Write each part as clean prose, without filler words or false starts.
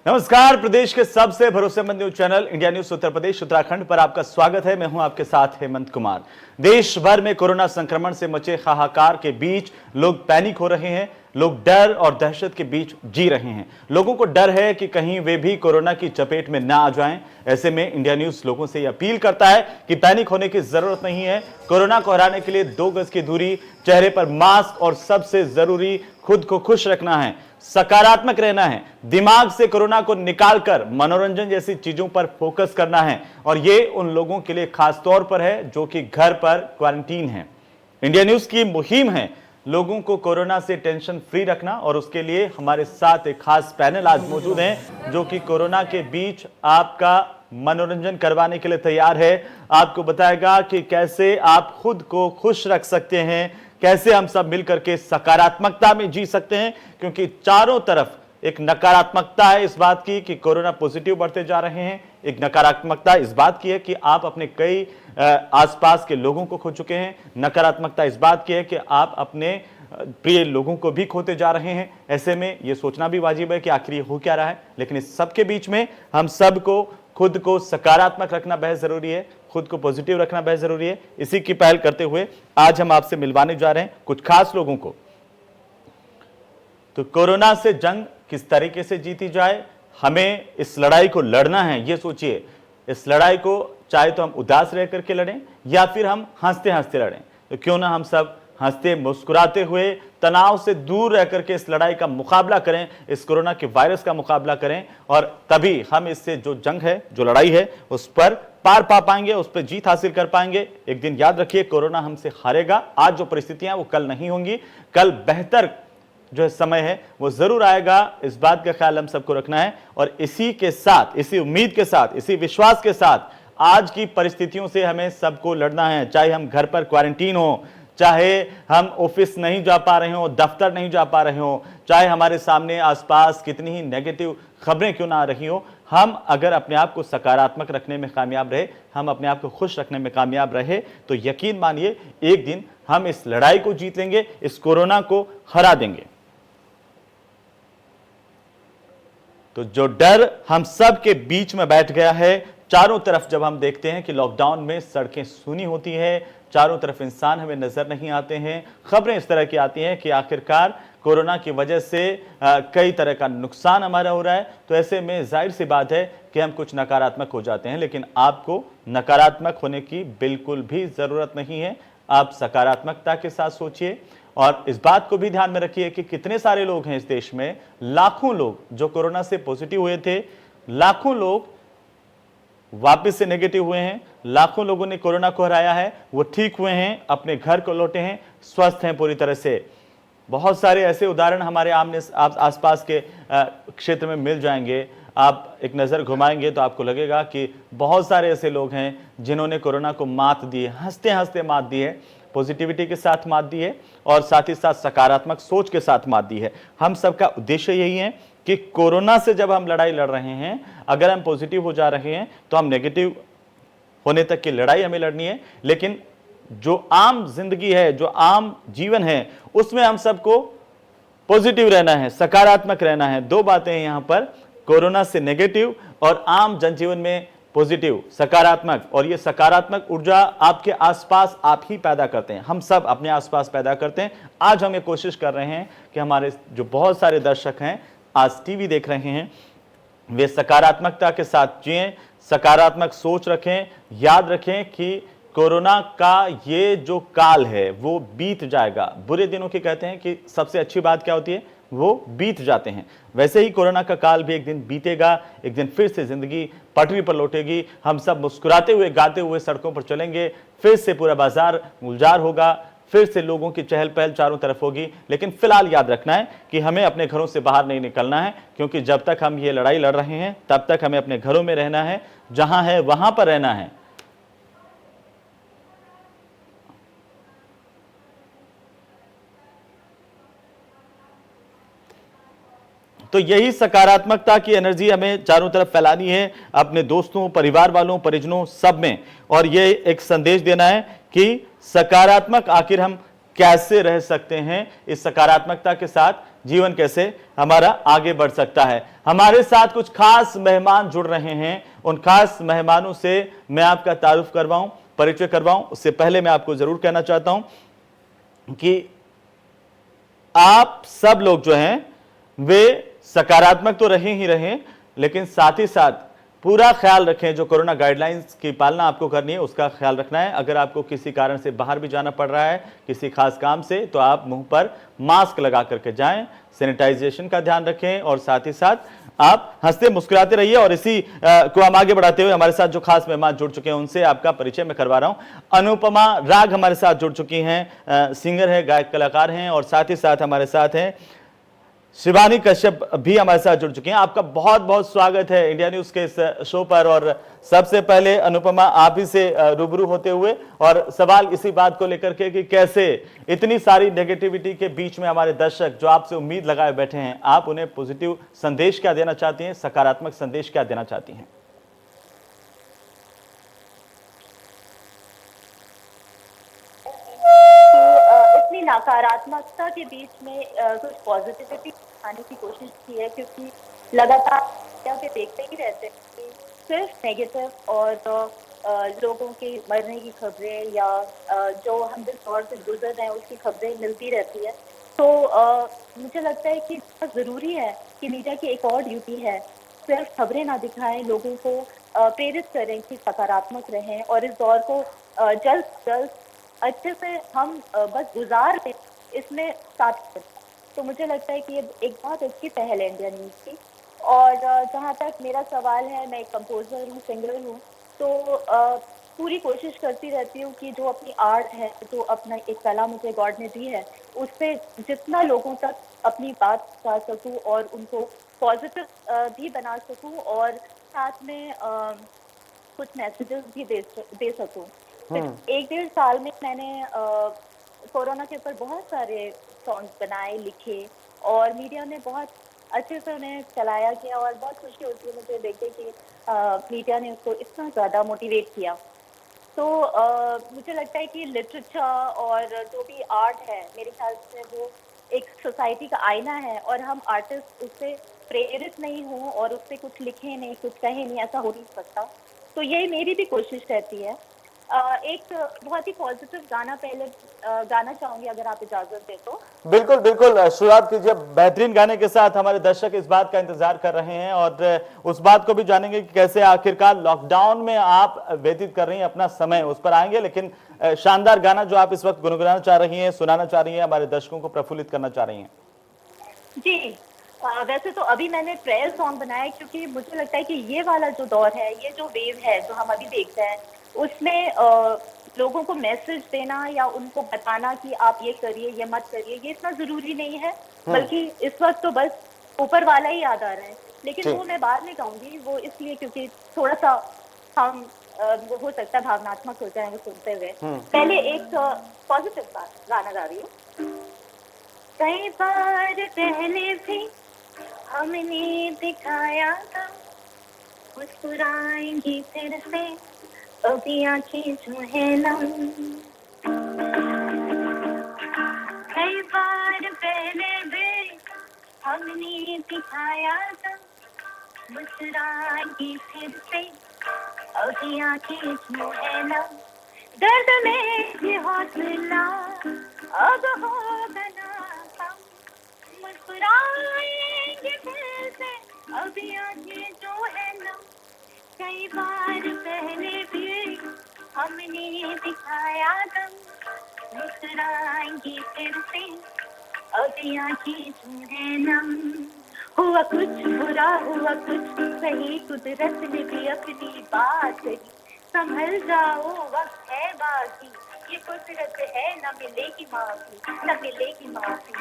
नमस्कार, प्रदेश के सबसे भरोसेमंद news channel India news Uttar Pradesh Uttarakhand पर आपका स्वागत है। मैं हूं आपके साथ हेमंत कुमार। देश भर में कोरोना संक्रमण से मचे हाहाकार के बीच लोग पैनिक हो रहे हैं। लोग डर और दहशत के बीच जी रहे हैं। लोगों को डर है कि कहीं वे भी कोरोना की चपेट में ना आ जाएं। ऐसे में इंडिया न्यूज लोगों से यह अपील करता है कि पैनिक होने की जरूरत नहीं है। कोरोना को हराने के लिए 2 गज की दूरी, चेहरे पर मास्क और सबसे जरूरी खुद को खुश रखना है, सकारात्मक रहना है, दिमाग से कोरोना को निकालकर मनोरंजन जैसी चीजों पर फोकस करना है। और ये उन लोगों के लिए खास तौर पर है जो कि घर पर क्वारंटीन है। इंडिया न्यूज की मुहिम है लोगों को कोरोना से टेंशन फ्री रखना, और उसके लिए हमारे साथ एक खास पैनल आज मौजूद है जो कि कोरोना के बीच आपका मनोरंजन करवाने के लिए तैयार है। आपको बताएगा कि कैसे आप खुद को खुश रख सकते हैं, कैसे हम सब मिलकर के सकारात्मकता में जी सकते हैं, क्योंकि चारों तरफ एक नकारात्मकता है इस बात की कि कोरोना पॉजिटिव बढ़ते जा रहे हैं। एक नकारात्मकता इस बात की है कि आप अपने कई आसपास के लोगों को खो चुके हैं। नकारात्मकता इस बात की है कि आप अपने प्रिय लोगों को भी खोते जा रहे हैं। ऐसे में यह सोचना भी वाजिब है कि आखिर ये हो क्या रहा है। लेकिन इस सब के बीच में हम सबको खुद को सकारात्मक रखना बेहद जरूरी है, खुद को पॉजिटिव रखना बेहद जरूरी है। इसी की पहल करते हुए आज हम आपसे मिलवाने जा रहे हैं कुछ खास लोगों को। तो कोरोना से जंग किस तरीके से जीती जाए, हमें इस लड़ाई को लड़ना है। ये सोचिए, इस लड़ाई को चाहे तो हम उदास रह करके लड़ें या फिर हम हंसते हंसते लड़ें। तो क्यों ना हम सब हंसते मुस्कुराते हुए तनाव से दूर रह करके इस लड़ाई का मुकाबला करें, इस कोरोना के वायरस का मुकाबला करें, और तभी हम इससे जो जंग है, जो लड़ाई है, उस पर पार पा पाएंगे, उस पर जीत हासिल कर पाएंगे। एक दिन याद रखिए, कोरोना हमसे हारेगा। आज जो परिस्थितियां वो कल नहीं होंगी। कल बेहतर जो समय है वो जरूर आएगा। इस बात का ख्याल हम सबको रखना है। और इसी के साथ, इसी उम्मीद के साथ, इसी विश्वास के साथ आज की परिस्थितियों से हमें सबको लड़ना है। चाहे हम घर पर क्वारंटीन हो, चाहे हम ऑफिस नहीं जा पा रहे हो, दफ्तर नहीं जा पा रहे हो, चाहे हमारे सामने आसपास कितनी ही नेगेटिव खबरें क्यों ना आ रही हो, हम अगर अपने आप को सकारात्मक रखने में कामयाब रहे, हम अपने आप को खुश रखने में कामयाब रहे, तो यकीन मानिए एक दिन हम इस लड़ाई को जीत लेंगे, इस कोरोना को हरा देंगे। तो जो डर हम सब के बीच में बैठ गया है, चारों तरफ जब हम देखते हैं कि लॉकडाउन में सड़कें सूनी होती हैं, चारों तरफ इंसान हमें नजर नहीं आते हैं, खबरें इस तरह की आती हैं कि आखिरकार कोरोना की वजह से कई तरह का नुकसान हमारा हो रहा है, तो ऐसे में जाहिर सी बात है कि हम कुछ नकारात्मक हो जाते हैं। लेकिन आपको नकारात्मक होने की बिल्कुल भी जरूरत नहीं है। आप सकारात्मकता के साथ सोचिए और इस बात को भी ध्यान में रखिए कि कितने सारे लोग हैं इस देश में, लाखों लोग जो कोरोना से पॉजिटिव हुए थे, लाखों लोग वापस से नेगेटिव हुए हैं, लाखों लोगों ने कोरोना को हराया है, वो ठीक हुए हैं, अपने घर को लौटे हैं, स्वस्थ हैं पूरी तरह से। बहुत सारे ऐसे उदाहरण हमारे आमने आसपास के क्षेत्र में मिल जाएंगे। आप एक नज़र घुमाएंगे तो आपको लगेगा कि बहुत सारे ऐसे लोग हैं जिन्होंने कोरोना को मात दी है, हंसते हंसते मात दी है, पॉजिटिविटी के साथ मात दी है, और साथ ही साथ सकारात्मक सोच के साथ मात दी है। हम सबका उद्देश्य यही है कि कोरोना से जब हम लड़ाई लड़ रहे हैं, अगर हम पॉजिटिव हो जा रहे हैं तो हम नेगेटिव होने तक की लड़ाई हमें लड़नी है। लेकिन जो आम जिंदगी है, जो आम जीवन है, उसमें हम सबको पॉजिटिव रहना है, सकारात्मक रहना है। 2 बातें हैं यहां पर, कोरोना से नेगेटिव और आम जनजीवन में पॉजिटिव, सकारात्मक। और ये सकारात्मक ऊर्जा आपके आसपास आप ही पैदा करते हैं, हम सब अपने आसपास पैदा करते हैं। आज हम ये कोशिश कर रहे हैं कि हमारे जो बहुत सारे दर्शक हैं, आज टीवी देख रहे हैं, वे सकारात्मकता के साथ जिएं, सकारात्मक सोच रखें। याद रखें कि कोरोना का ये जो काल है वो बीत जाएगा। बुरे दिनों की कहते हैं कि सबसे अच्छी बात क्या होती है, वो बीत जाते हैं। वैसे ही कोरोना का काल भी एक दिन बीतेगा, एक दिन फिर से जिंदगी पटरी पर लौटेगी। हम सब मुस्कुराते हुए, गाते हुए सड़कों पर चलेंगे, फिर से पूरा बाजार गुलजार होगा, फिर से लोगों की चहल पहल चारों तरफ होगी। लेकिन फिलहाल याद रखना है कि हमें अपने घरों से बाहर नहीं निकलना है, क्योंकि जब तक हम ये लड़ाई लड़ रहे हैं तब तक हमें अपने घरों में रहना है, जहां है वहां पर रहना है। तो यही सकारात्मकता की एनर्जी हमें चारों तरफ फैलानी है, अपने दोस्तों, परिवार वालों, परिजनों, सब में। और ये एक संदेश देना है कि सकारात्मक आखिर हम कैसे रह सकते हैं। इस सकारात्मकता के साथ जीवन कैसे हमारा आगे बढ़ सकता है। हमारे साथ कुछ खास मेहमान जुड़ रहे हैं, उन खास मेहमानों से मैं आपका तारुफ करवाऊं, परिचय करवाऊं। उससे पहले मैं आपको जरूर कहना चाहता हूं कि आप सब लोग जो हैं वे सकारात्मक तो रहे ही रहें, लेकिन साथ ही साथ पूरा ख्याल रखें। जो कोरोना गाइडलाइंस की पालना आपको करनी है उसका ख्याल रखना है। अगर आपको किसी कारण से बाहर भी जाना पड़ रहा है किसी खास काम से, तो आप मुंह पर मास्क लगा करके जाएं, सैनिटाइजेशन का ध्यान रखें और साथ ही साथ आप हंसते मुस्कुराते रहिए। और इसी को हम आगे बढ़ाते हुए हमारे साथ जो खास मेहमान जुड़ चुके हैं उनसे आपका परिचय मैं करवा रहा हूं। अनुपमा राग हमारे साथ जुड़ चुकी हैं, सिंगर है, गायक कलाकार हैं, और साथ ही साथ हमारे साथ हैं शिवानी कश्यप भी हमारे साथ जुड़ चुकी हैं। आपका बहुत बहुत स्वागत है इंडिया न्यूज के इस शो पर। और सबसे पहले अनुपमा आप ही से रूबरू होते हुए और सवाल इसी बात को लेकर के कि कैसे इतनी सारी नेगेटिविटी के बीच में हमारे दर्शक जो आपसे उम्मीद लगाए बैठे हैं, आप उन्हें पॉजिटिव संदेश क्या देना चाहती हैं, सकारात्मक संदेश क्या देना चाहती हैं? इतनी नकारात्मकता के बीच में कुछ पॉजिटिविटी आने की कोशिश की है, क्योंकि लगातार पे देखते ही रहते हैं कि सिर्फ नेगेटिव और लोगों के मरने की खबरें या जो हम जिस दौर से गुजर रहे हैं उसकी खबरें मिलती रहती है। तो मुझे लगता है कि बहुत ज़रूरी है कि मीडिया की एक और ड्यूटी है, सिर्फ खबरें ना दिखाएं, लोगों को प्रेरित करें कि सकारात्मक रहें और इस दौर को जल्द से जल्द अच्छे से हम बस गुजार लें, इसमें साथ करें। तो मुझे लगता है कि ये एक बहुत अच्छी पहल है इंडिया न्यूज़ की। और जहाँ तक मेरा सवाल है, मैं एक कंपोजर हूँ, सिंगर हूँ, तो पूरी कोशिश करती रहती हूँ कि जो अपनी आर्ट है, जो अपना एक कला मुझे गॉड ने दी है, उससे जितना लोगों तक अपनी बात पहुंचा सकूँ और उनको पॉजिटिव भी बना सकूँ और साथ में कुछ मैसेजेस भी दे सकूँ। एक डेढ़ साल में मैंने कोरोना के ऊपर बहुत सारे सॉन्ग्स बनाए, लिखे, और मीडिया ने बहुत अच्छे से उन्हें चलाया गया और बहुत खुशी होती है मुझे देख के कि मीडिया ने उसको इतना ज़्यादा मोटिवेट किया। तो मुझे लगता है कि लिटरेचर और जो भी आर्ट है, मेरे ख्याल से वो एक सोसाइटी का आईना है, और हम आर्टिस्ट उससे प्रेरित नहीं हों और उससे कुछ लिखें नहीं, कुछ कहें नहीं, ऐसा हो नहीं सकता। तो यही मेरी भी कोशिश रहती है। एक बहुत ही पॉजिटिव गाना पहले गाना चाहूंगी, अगर आप इजाजत दें तो। बिल्कुल बिल्कुल, शुरुआत कीजिए बेहतरीन गाने के साथ। हमारे दर्शक इस बात का इंतजार कर रहे हैं और उस बात को भी जानेंगे कि कैसे आखिरकार लॉकडाउन में आप व्यतीत कर रही हैं अपना समय, उस पर आएंगे। लेकिन शानदार गाना जो आप इस वक्त गुनगुनाना चाह रही हैं, सुनाना चाह रही हैं, हमारे दर्शकों को प्रफुल्लित करना चाह रही हैं। जी, वैसे तो अभी मैंने प्रेयर सॉन्ग बनाया है, क्योंकि मुझे लगता है कि ये वाला जो दौर है, ये जो वेव है जो हम अभी देखते हैं, उसमें लोगों को मैसेज देना या उनको बताना कि आप ये करिए, ये मत करिए, ये इतना ज़रूरी नहीं है। बल्कि इस वक्त तो बस ऊपर वाला ही याद आ रहा है। लेकिन वो मैं बाद में गाऊंगी, वो इसलिए क्योंकि थोड़ा सा हम वो हो सकता है भावनात्मक हो जाए वो सुनते हुए। पहले एक पॉजिटिव गाना गा रही हूँ। कई बार पहले भी हमने दिखाया था, मुस्कुराएंगी फिर से अभी आंखें जो है नम। कई बार पहले भी हमने दिखाया था, मुस्कुराएंगी फिर से अभी आंखें जो है नम। दर्द में ये हौसला अब होगा ना कम, मुस्कुराएंगे फिर से अभी आंखें जो है नम। कई बार पहले भी हमने दिखाया दम, मुस्कुराएंगे फिर से अभी आंखें जो है नम। हुआ कुछ बुरा, हुआ कुछ सही, कुदरत ने भी अपनी बात कही, संभल जाओ वक्त है बाकी, ये कुदरत है न मिलेगी माफी, न मिलेगी माफी।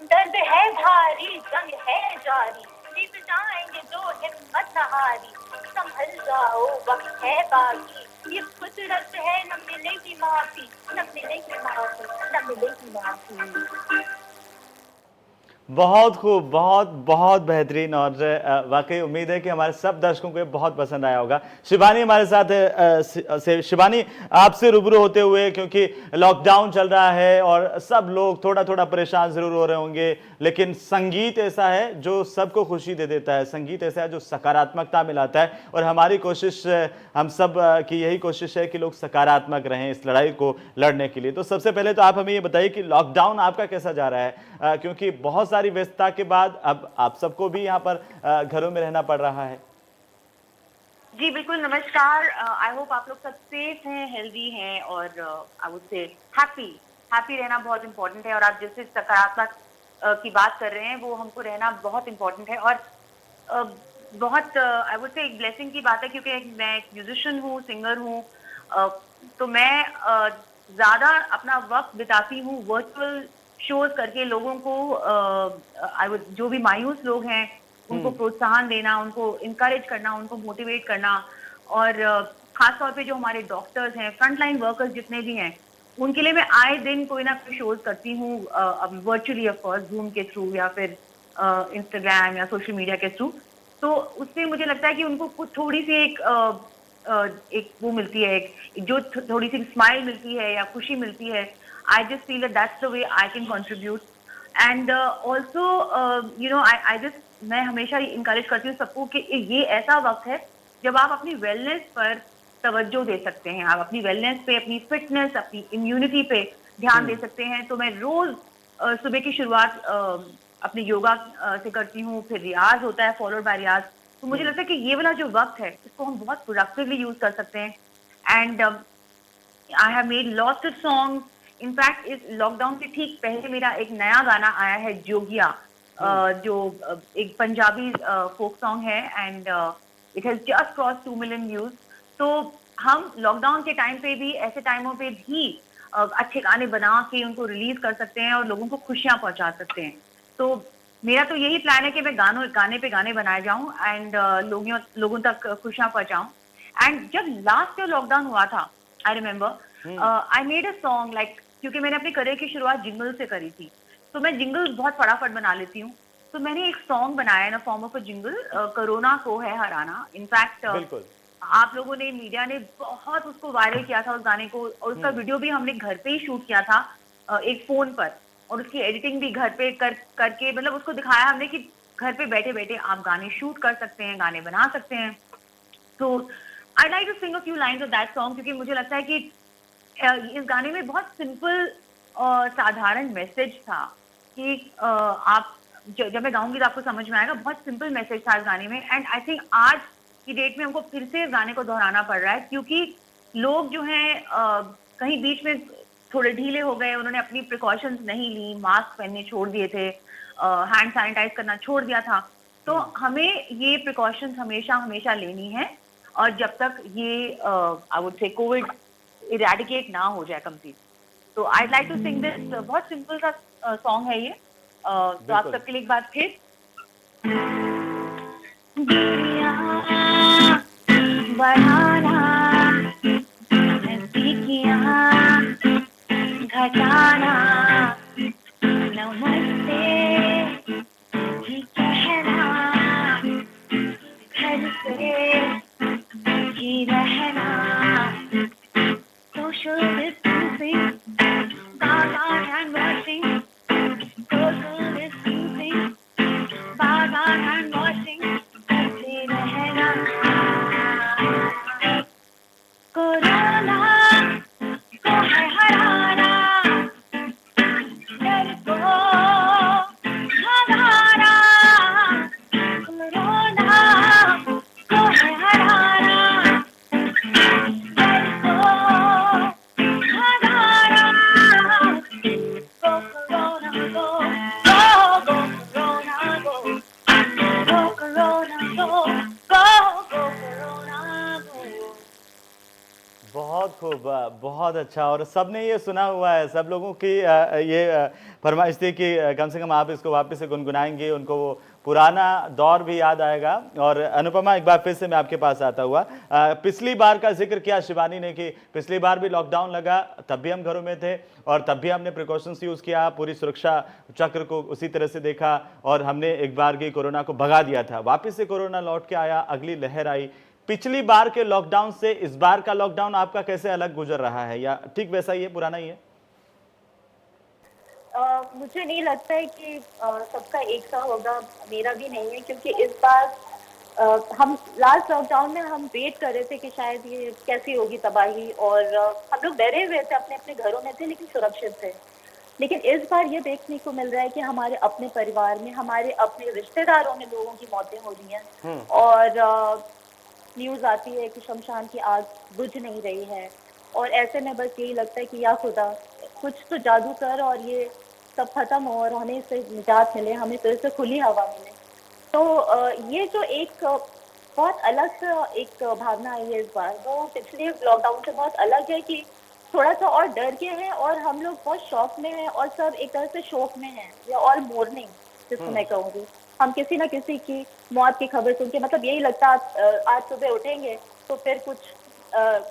दर्द है भारी, जंग है जारी, जीत जाएंगे जो हिम्मत न हारी, संभल जाओ वक्त है बाकी, ये कुदरत है न मिलेगी माफी, न मिलेगी माफी, न मिलेगी माफी। बहुत खूब, बहुत बहुत बेहतरीन, और वाकई उम्मीद है कि हमारे सब दर्शकों को ये बहुत पसंद आया होगा। शिवानी हमारे साथ है, शिवानी, आपसे रूबरू होते हुए, क्योंकि लॉकडाउन चल रहा है और सब लोग थोड़ा थोड़ा परेशान जरूर हो रहे होंगे, लेकिन संगीत ऐसा है जो सबको खुशी दे देता है, संगीत ऐसा है जो सकारात्मकता में लाता है, और हमारी कोशिश, हम सब की यही कोशिश है कि लोग सकारात्मक रहें इस लड़ाई को लड़ने के लिए। तो सबसे पहले तो आप हमें ये बताइए कि लॉकडाउन आपका कैसा जा रहा है, क्योंकि बहुत सारी व्यस्तता के बाद अब आप सबको भी यहाँ पर घरों में रहना पड़ रहा है। जी बिल्कुल, नमस्कार। आई होप आप लोग सब सेफ हैं, हेल्दी हैं और आई वुड से हैप्पी हैप्पी रहना बहुत इम्पोर्टेंट है। और आप जैसे सकारात्मक की बात कर रहे हैं, वो हमको रहना बहुत इम्पोर्टेंट है। और बहुत आई वुड से एक ब्लेसिंग की बात है, क्योंकि मैं एक म्यूजिशियन हूँ, सिंगर हूँ, तो मैं ज़्यादा अपना वक्त बिताती हूँ वर्चुअल शोज करके लोगों को, आई वुड, जो भी मायूस लोग हैं उनको प्रोत्साहन देना, उनको इनकरेज करना, उनको मोटिवेट करना। और खास तौर पे जो हमारे डॉक्टर्स हैं, फ्रंटलाइन वर्कर्स जितने भी हैं, उनके लिए मैं आए दिन कोई ना कोई शोज करती हूँ, वर्चुअली ऑफ कोर्स, जूम के थ्रू या फिर इंस्टाग्राम या सोशल मीडिया के थ्रू। तो उससे मुझे लगता है कि उनको कुछ थोड़ी सी एक वो मिलती है, एक जो थोड़ी सी स्माइल मिलती है या खुशी मिलती है। I just feel that's the way I can contribute. And also you know, I just, मैं हमेशा इनकरेज करती हूँ सबको कि ये ऐसा वक्त है जब आप अपनी वेलनेस पर तवज्जो दे सकते हैं, आप अपनी वेलनेस पे, अपनी फिटनेस, अपनी इम्यूनिटी पे ध्यान दे सकते हैं। तो मैं रोज सुबह की शुरुआत अपने योगा से करती हूँ, फिर रियाज होता है, फॉलोड बाय रियाज। तो मुझे लगता है कि ये वाला जो वक्त है, इसको हम बहुत प्रोडक्टिवली यूज कर सकते हैं। And I have made lots of songs. In fact इस लॉकडाउन के ठीक पहले मेरा एक नया गाना आया है, जोगिया, जो एक पंजाबी फोक सॉन्ग है, and it has just cross 2 million views. तो हम लॉकडाउन के टाइम पे भी, ऐसे टाइमों पे भी अच्छे गाने बना के उनको रिलीज कर सकते हैं और लोगों को खुशियां पहुंचा सकते हैं। तो मेरा तो यही प्लान है कि मैं गाने पे गाने बनाए जाऊं एंड लोगों तक खुशियां पहुंचाऊं। एंड जब लास्ट ईयर लॉकडाउन हुआ था, I remember I made a song, like, क्योंकि मैंने अपनी करियर की शुरुआत जिंगल से करी थी, तो मैं जिंगल बहुत फटाफट बना लेती हूँ। तो मैंने एक सॉन्ग बनाया in form of a jingle, corona को है हराना। इनफैक्ट बिल्कुल। आप लोगों ने, मीडिया ने बहुत उसको वायरल किया था उस गाने को, और उसका वीडियो भी हमने घर पे ही शूट किया था, एक फोन पर, और उसकी एडिटिंग भी घर पे करके, मतलब उसको दिखाया हमने कि घर पे बैठे बैठे आप गाने शूट कर सकते हैं, गाने बना सकते हैं। तो I like to sing a few lines of that song, क्योंकि मुझे लगता है कि इस गाने में बहुत सिंपल और साधारण मैसेज था कि आप, जब मैं गाऊंगी तो आपको समझ में आएगा, बहुत सिंपल मैसेज था इस गाने में। एंड आई थिंक आज की डेट में हमको फिर से इस गाने को दोहराना पड़ रहा है, क्योंकि लोग जो हैं कहीं बीच में थोड़े ढीले हो गए, उन्होंने अपनी प्रिकॉशंस नहीं ली, मास्क पहनने छोड़ दिए थे, हैंड सैनिटाइज करना छोड़ दिया था। तो हमें ये प्रिकॉशंस हमेशा हमेशा लेनी है, और जब तक ये I would say covid eradicate ना हो जाए कंप्लीट। तो I like to sing this, बहुत सिंपल सा सॉन्ग है ये। तो आप सबके लिए एक बार फिर, बढ़ाना, नजदीकियां घटाना, नमस्ते ही कहना, घर से ही रहना, social distancing, Baba hand washing, social distancing, Baba hand washing, करते रहना। कोरोना को है हराना, डर को भगाना, कोरोना को है हराना, डर को भगाना। Go Corona, go, go, go Corona, go, go Corona, खूब, बहुत अच्छा। और सबने ये सुना हुआ है, सब लोगों की ये फरमाइश थी कि कम से कम आप इसको वापस से गुनगुनाएंगे, उनको वो पुराना दौर भी याद आएगा। और अनुपमा, एक बार फिर से मैं आपके पास आता हुआ, पिछली बार का जिक्र किया शिवानी ने कि पिछली बार भी लॉकडाउन लगा, तब भी हम घरों में थे और तब भी हमने प्रिकॉशंस यूज़ किया, पूरी सुरक्षा चक्र को उसी तरह से देखा और हमने एक बार की कोरोना को भगा दिया था। वापस से कोरोना लौट के आया, अगली लहर आई। पिछली बार के लॉकडाउन से इस बार का लॉकडाउन आपका कैसे अलग गुजर रहा है, या ठीक वैसा ही है, पुराना ही है? मुझे नहीं लगता है कि सबका एक सा होगा, मेरा भी नहीं है, क्योंकि इस बार हम लास्ट लॉकडाउन में हम वेट कर रहे थे कि शायद ये कैसी होगी तबाही, और हम लोग डरे हुए थे, अपने अपने घरों में थे लेकिन सुरक्षित थे। लेकिन इस बार ये देखने को मिल रहा है कि हमारे अपने परिवार में, हमारे अपने रिश्तेदारों में लोगों की मौतें हो रही हैं, और न्यूज़ आती है कि शमशान की आग बुझ नहीं रही है। और ऐसे में बस यही लगता है कि या खुदा कुछ तो जादू कर और ये सब खत्म हो और हमें इससे निजात मिले, हमें फिर से खुली हवा मिले। तो ये जो एक बहुत अलग सा एक भावना आई है इस बार, वो पिछले लॉकडाउन से बहुत अलग है कि थोड़ा सा और डर के हैं और हम लोग बहुत शौक में हैं और सब एक तरह से शोक में हैं, या और मोर्निंग जिसको मैं कहूँगी। हम किसी ना किसी की मौत की खबर सुन के, मतलब यही लगता आज सुबह उठेंगे तो फिर कुछ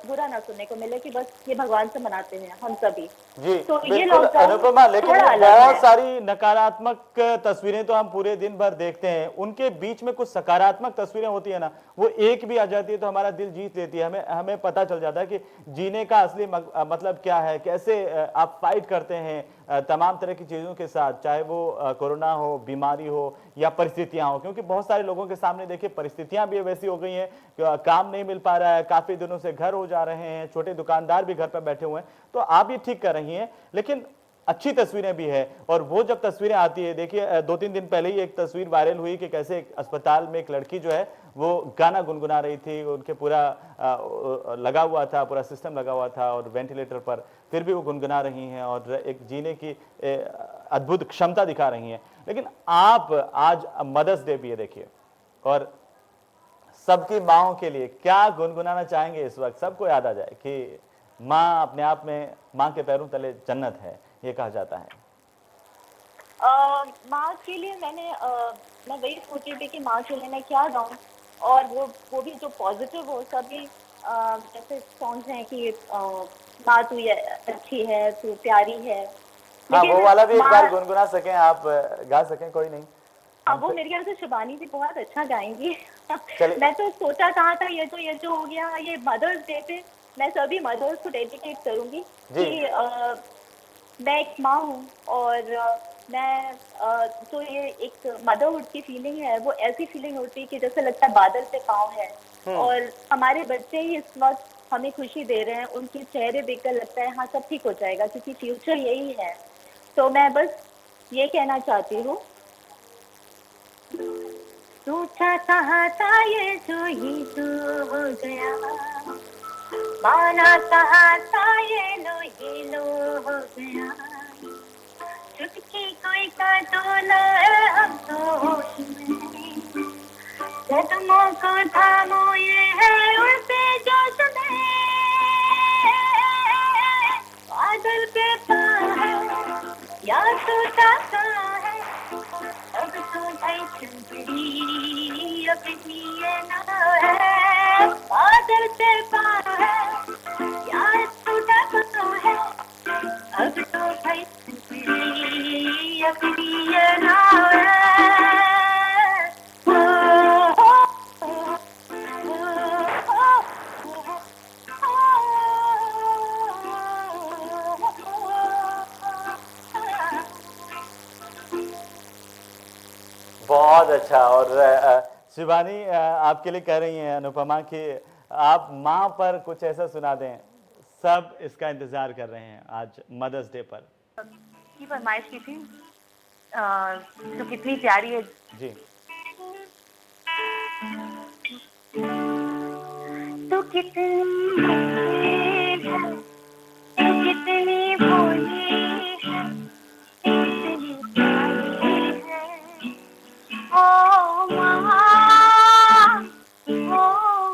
बुरा ना सुनने को मिले कि बस ये भगवान से मनाते हैं हम सभी। जी तो ये बिल्कुल लॉकडाउन अनुपमा, लेकिन थोड़ा वो अलग बहुत है। सारी नकारात्मक तस्वीरें तो हम पूरे दिन भर देखते हैं, उनके बीच में कुछ सकारात्मक तस्वीरें होती है ना, वो एक भी आ जाती है तो हमारा दिल जीत लेती है। हमें हमें पता चल जाता है कि जीने का असली मतलब क्या है, कैसे आप फाइट करते हैं तमाम तरह की चीज़ों के साथ, चाहे वो कोरोना हो, बीमारी हो या परिस्थितियां हो। क्योंकि बहुत सारे लोगों के सामने देखिए परिस्थितियां भी वैसी हो गई हैं, काम नहीं मिल पा रहा है, काफ़ी दिनों से घर हो जा रहे हैं, छोटे दुकानदार भी घर पर बैठे हुए हैं। तो आप ये ठीक कर रही हैं, लेकिन अच्छी तस्वीरें भी है। और वो जब तस्वीरें आती है, देखिए 2-3 दिन पहले ही एक तस्वीर वायरल हुई कि कैसे एक अस्पताल में एक लड़की जो है वो गाना गुनगुना रही थी, उनके पूरा लगा हुआ था, पूरा सिस्टम लगा हुआ था और वेंटिलेटर पर, फिर भी वो गुनगुना रही हैं और एक जीने की अद्भुत क्षमता दिखा रही हैं। लेकिन आप आज मदर्स डे भी है देखिए, और सबकी माओं के लिए क्या गुनगुनाना चाहेंगे इस वक्त? सबको याद आ जाए कि माँ अपने आप में, माँ के पैरों तले जन्नत है, ये कहा जाता है। माँ के लिए मैं वही सोची थी कि माँ के लिए मैं क्या गाऊं, और वो भी जो पॉजिटिव हो। सभी जैसे सॉन्ग्स हैं कि माँ तू ये अच्छी है, तू प्यारी है, हाँ, वो लेकिन वाला भी एक बार माँ, गुनगुना सकें आप, गा सकें, कोई नहीं। अब वो मेरे ख्याल से शिवानी जी बहुत अच्छा गाएंगी। चलिए। मैं तो सोचा कहा था, ये जो हो गया, ये मदर्स डे पे मैं सभी मदर्स को डेडिकेट करूंगी जी। कि मैं एक माँ हूँ, और मैं तो ये एक मदरहुड की फीलिंग है, वो ऐसी फीलिंग होती है कि जैसे लगता है बादल पे पाँव है, और हमारे बच्चे ही इस वक्त हमें खुशी दे रहे हैं, उनके चेहरे देखकर लगता है हाँ सब ठीक हो जाएगा, क्योंकि फ्यूचर यही है। तो मैं बस ये कहना चाहती हूँ, सोचा कहा था ये जो ही तो हो गया, माना कहा था ये लो हो गया, चुटकी कोई का डोला हम तो होश में, कदमों को थामो ये है उड़ते जोश में, बादल पे पाँव है या टूटा सा है, अब तो भाई चंदड़ी अपनी ये ना है, बादल पे पाँव है या टूटा सा है, अब तो भाई चंदड़ी अपनी ये ना है। बहुत अच्छा। और शिवानी आपके लिए कह रही हैं अनुपमा कि आप माँ पर कुछ ऐसा सुना दें, सब इसका इंतजार कर रहे हैं आज मदर्स डे पर। की फरमाइश की थी, तो कितनी प्यारी है जी। तू कितनी भोली है, इतनी प्यारी है, ओ माँ, ओ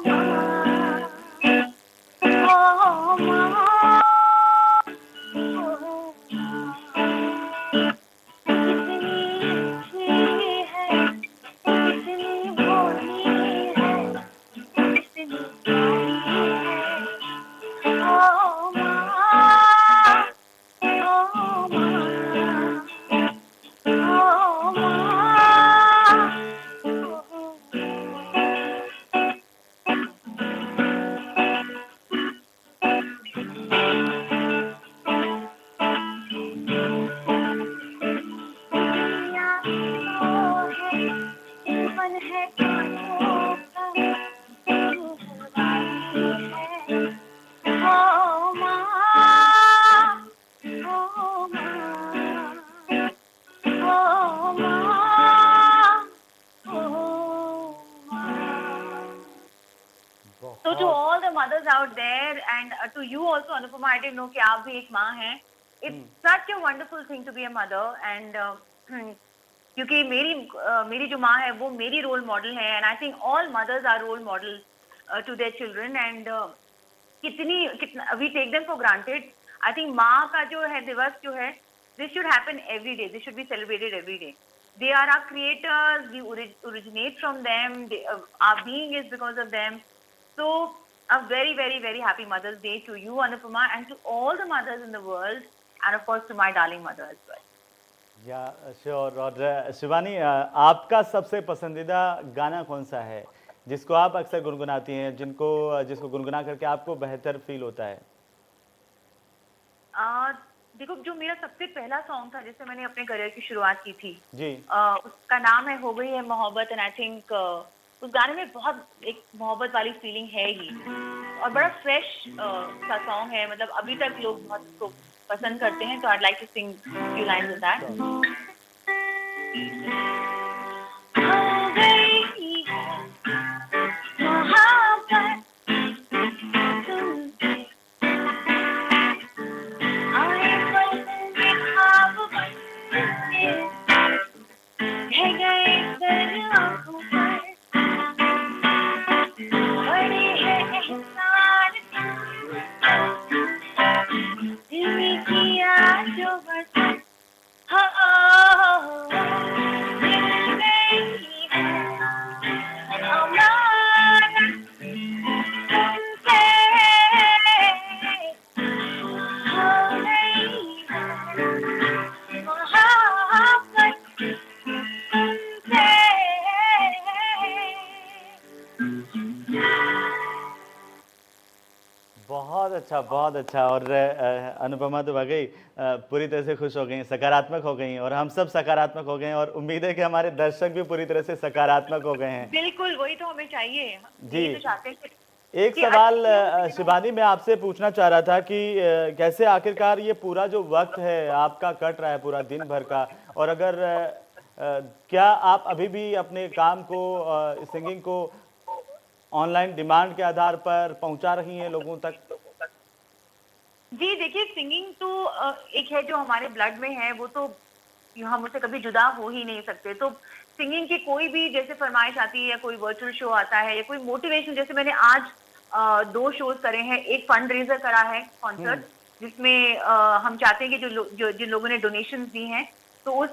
माँ, ओ माँ। है कांटों का तू हवाई है ओ माँ ओ माँ ओ माँ ओ माँ। So to बहुत all the mothers out there and to you also Anupama, I didn't know कि आप भी एक माँ हैं. It's such a wonderful thing to be a mother and क्योंकि मेरी जो माँ है वो मेरी रोल मॉडल है and I think all mothers are role models to their children and कितना we take them for granted. I think माँ का जो है दिवस जो है this should happen every day. This should be celebrated every day. They are our creators. We originate from them. Our being is because of them. So a very, very, very happy Mother's Day to you, Anupama, and to all the mothers in the world, and of course to my darling mother as well. या sure. और शिवानी, आपका सबसे पसंदीदा गाना कौन सा है जिसको आप अक्सर गुनगुनाती हैं, जिसको गुनगुना करके आपको बेहतर फील होता है? देखो, जो मेरा सबसे पहला सॉन्ग था जिससे मैंने अपने करियर की शुरुआत की थी जी। उसका नाम है हो गई है मोहब्बत एंड आई थिंक उस गाने में बहुत एक मोहब्बत वाली फीलिंग है ही और बड़ा फ्रेश सा सॉन्ग है। मतलब अभी तक लोग बहुत उसको पसंद करते हैं, तो I like to sing few lines of that. हो गई है मोहब्बत तुमसे, आए पल में ख्वाब बनके, रह गए सर आँखों पर, बड़े हैं एहसान दिल में किया जो बरसा, हो मिल गई है अमानत तुमसे, हो गई है मोहब्बत तुमसे। बहुत अच्छा, बहुत अच्छा। और अनुपमा तो वाकई पूरी तरह से खुश हो गई, सकारात्मक हो गई, और हम सब सकारात्मक हो गए, और उम्मीद है कि हमारे दर्शक भी पूरी तरह से सकारात्मक हो गए हैं। बिल्कुल, वही तो हमें चाहिए। जी। यही तो चाहते हैं एक कि सवाल अच्छे शिवानी मैं आपसे पूछना चाह रहा था कि कैसे आखिरकार ये पूरा जो वक्त है आपका कट रहा है पूरा दिन भर का, और अगर क्या आप अभी भी अपने काम को, सिंगिंग को ऑनलाइन डिमांड के आधार पर पहुंचा रही हैं लोगों तक? जी देखिए, सिंगिंग तो एक है जो हमारे ब्लड में है, वो तो हम उससे कभी जुदा हो ही नहीं सकते। तो सिंगिंग की कोई भी जैसे फरमाइश आती है या कोई वर्चुअल शो आता है या कोई मोटिवेशन, जैसे मैंने आज 2 शोज करे हैं। एक फंड रेजर करा है कॉन्सर्ट जिसमें हम चाहते हैं कि जिन लोगों ने डोनेशन दी हैं तो उस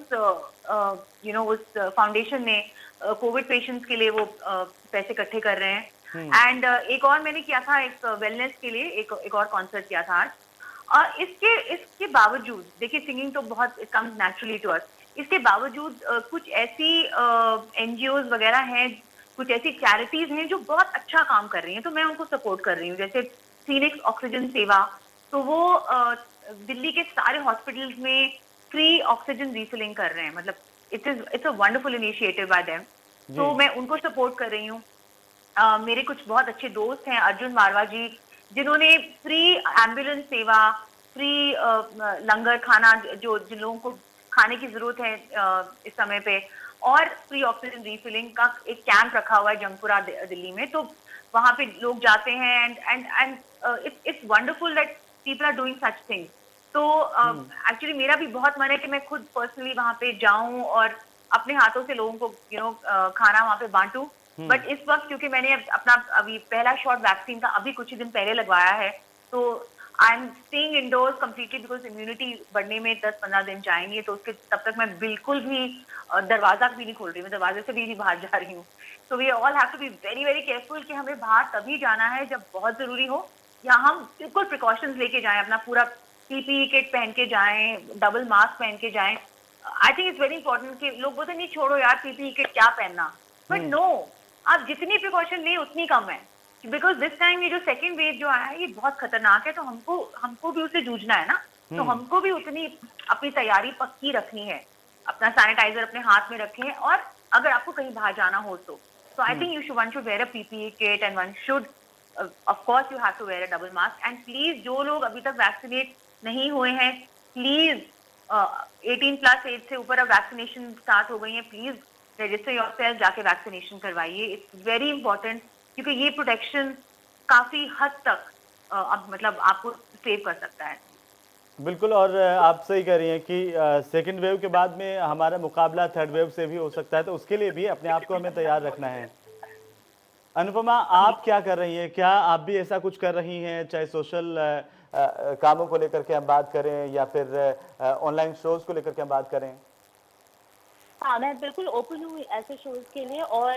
फाउंडेशन ने कोविड पेशेंट्स के लिए वो पैसे इकट्ठे कर रहे हैं। एंड एक और मैंने किया था, एक वेलनेस के लिए एक और कॉन्सर्ट किया था आज। और इसके बावजूद देखिए, सिंगिंग तो बहुत it comes naturally to us. इसके बावजूद कुछ ऐसी एनजीओज वगैरह हैं, कुछ ऐसी चैरिटीज हैं जो बहुत अच्छा काम कर रही हैं, तो मैं उनको सपोर्ट कर रही हूँ। जैसे फीनिक्स ऑक्सीजन सेवा, तो वो दिल्ली के सारे हॉस्पिटल्स में फ्री ऑक्सीजन रिफिलिंग कर रहे हैं। मतलब it's a wonderful initiative by them, तो मैं उनको सपोर्ट कर रही हूँ। मेरे कुछ बहुत अच्छे दोस्त हैं, अर्जुन मारवा जी, जिन्होंने फ्री एम्बुलेंस सेवा, फ्री लंगर खाना, जिन लोगों को खाने की जरूरत है इस समय पे, और फ्री ऑक्सीजन रिफिलिंग का एक कैंप रखा हुआ है जंगपुरा दिल्ली में। तो वहां पे लोग जाते हैं and it's wonderful that people are doing such things. तो एक्चुअली मेरा भी बहुत मन है कि मैं खुद पर्सनली वहां पे जाऊं और अपने हाथों से लोगों को खाना वहां पे बांटूं। बट इस वक्त क्योंकि मैंने अपना अभी पहला शॉट वैक्सीन का अभी कुछ ही दिन पहले लगवाया है, तो I am staying indoors completely because immunity बढ़ने में 10-15 दिन जाएंगे। तो उसके तब तक मैं बिल्कुल भी दरवाजा भी नहीं खोल रही, मैं दरवाजे से भी नहीं बाहर जा रही हूँ। So we all have to be very very careful कि हमें बाहर तभी जाना है जब बहुत जरूरी हो, या हम बिल्कुल प्रिकॉशंस लेके जाएं, अपना पूरा पीपीई किट पहन के जाएं, डबल मास्क पहन के जाएं। I think it's very important कि लोग बोलते नहीं छोड़ो यार पीपीई किट क्या पहनना, बट नो, आप जितनी प्रिकॉशन ले उतनी कम है। बिकॉज दिस टाइम ये जो सेकेंड वेव जो आया है ये बहुत खतरनाक है, तो हमको भी उससे जूझना है ना। तो हमको भी उतनी अपनी तैयारी पक्की रखनी है, अपना सैनिटाइजर अपने हाथ में रखें, और अगर आपको कहीं बाहर जाना हो तो I think one should wear a PPE kit and one should of course you have to wear a double mask and please जो लोग अभी तक वैक्सीनेट नहीं हुए हैं प्लीज 18+ एज से ऊपर अब वैक्सीनेशन स्टार्ट हो गई है, प्लीज रजिस्टर योरसेल्फ, जाके वैक्सीनेशन करवाइए, इट्स वेरी इंपॉर्टेंट क्योंकि ये प्रोटेक्शन काफी हद तक अब मतलब आपको सेव कर सकता है। बिल्कुल, और आप सही कह रही हैं कि सेकंड वेव के बाद में हमारा मुकाबला थर्ड वेव से भी हो सकता है, तो उसके लिए भी अपने आप को हमें तैयार रखना है। अनुपमा, आप क्या कर रही हैं? क्या आप भी ऐसा कुछ कर रही हैं, चाहे सोशल कामों को लेकर के हम बात करें या फिर ऑनलाइन शोज को लेकर के हम बात करें? हाँ, मैं बिल्कुल ओपन हूँ ऐसे शोज के लिए, और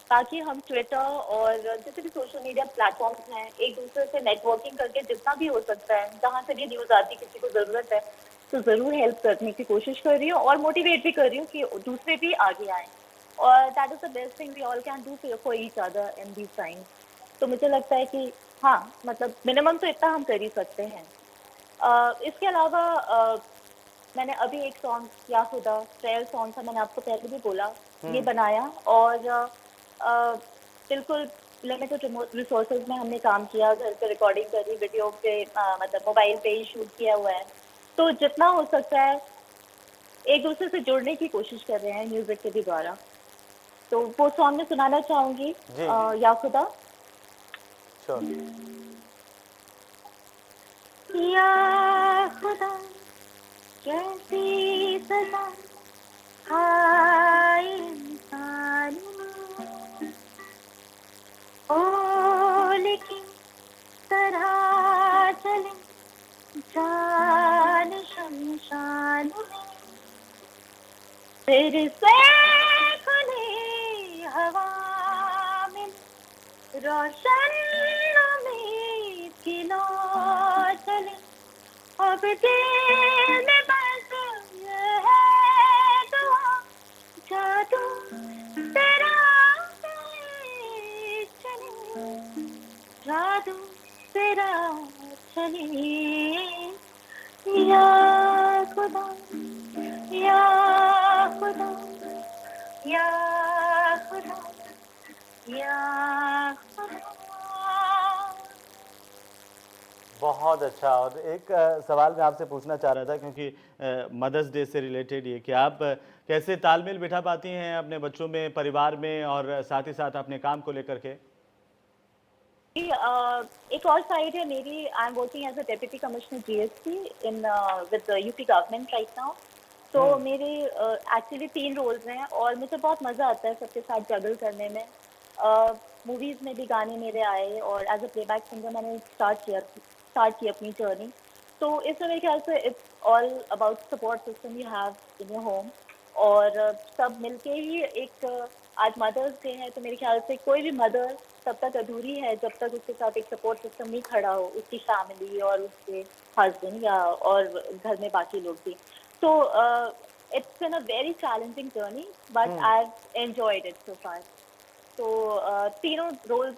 ताकि हम ट्विटर और जितने भी सोशल मीडिया प्लेटफॉर्म्स हैं, एक दूसरे से नेटवर्किंग करके जितना भी हो सकता है, जहाँ से भी न्यूज़ आती किसी को ज़रूरत है तो ज़रूर हेल्प करने की कोशिश कर रही हूँ और मोटिवेट भी कर रही हूँ कि दूसरे भी आगे आएँ। और that is the best thing we all can do for each other in these times. तो मुझे लगता है कि हाँ, मतलब मिनिमम तो इतना हम कर ही सकते हैं। इसके अलावा मैंने अभी एक सॉन्ग या खुदा ट्रेल सॉन्ग था, मैंने आपको पहले भी बोला, ये बनाया, और बिल्कुल लिमिटेड रिसोर्सेज में हमने काम किया, घर पे रिकॉर्डिंग करी, वीडियो पे मतलब मोबाइल पे ही शूट किया हुआ है। तो जितना हो सकता है एक दूसरे से जुड़ने की कोशिश कर रहे हैं म्यूजिक के भी द्वारा। तो वो सॉन्ग मैं सुनाना चाहूंगी, जी, या खुदा। श्योर। या खुदा कैसी सजा हाय इंसान, ओ लेकिन तरह चले जान शमशान में, फिर से खुली हवा में रोशन उम्मीद की लो चले, अब दिल में बस ये है दुआ, जादू तेरा चले, जादू तेरा चले, या खुदा, या खुदा, या खुदा, या खुदा। बहुत अच्छा। और एक सवाल मैं आपसे पूछना चाह रहा था, क्योंकि मदर्स डे से रिलेटेड ये कि आप कैसे तालमेल बिठा पाती हैं अपने बच्चों में, परिवार में, और साथ ही साथ अपने काम को लेकर के? एक और साइड है मेरी, I am working as a deputy commissioner GST in with UP government right now. तो मेरे एक्चुअली 3 रोल्स हैं और मुझे बहुत मज़ा आता है सबके साथ जगल करने में। मूवीज़ में भी गाने मेरे आए और एज अ प्लेबैक सिंगर मैंने स्टार्ट की अपनी जर्नी। तो इसमें मेरे ख्याल से it's all about support system you have in your home, और सब मिलके ही एक आज मदर्स डे है, तो मेरे ख्याल से कोई भी मदर तब तक अधूरी है जब तक उसके साथ एक सपोर्ट सिस्टम नहीं खड़ा हो, उसकी फैमिली और उसके हस्बैंड या और घर में बाकी लोग भी। तो it's been a very challenging journey but I enjoyed it so far. तो तीनों रोल्स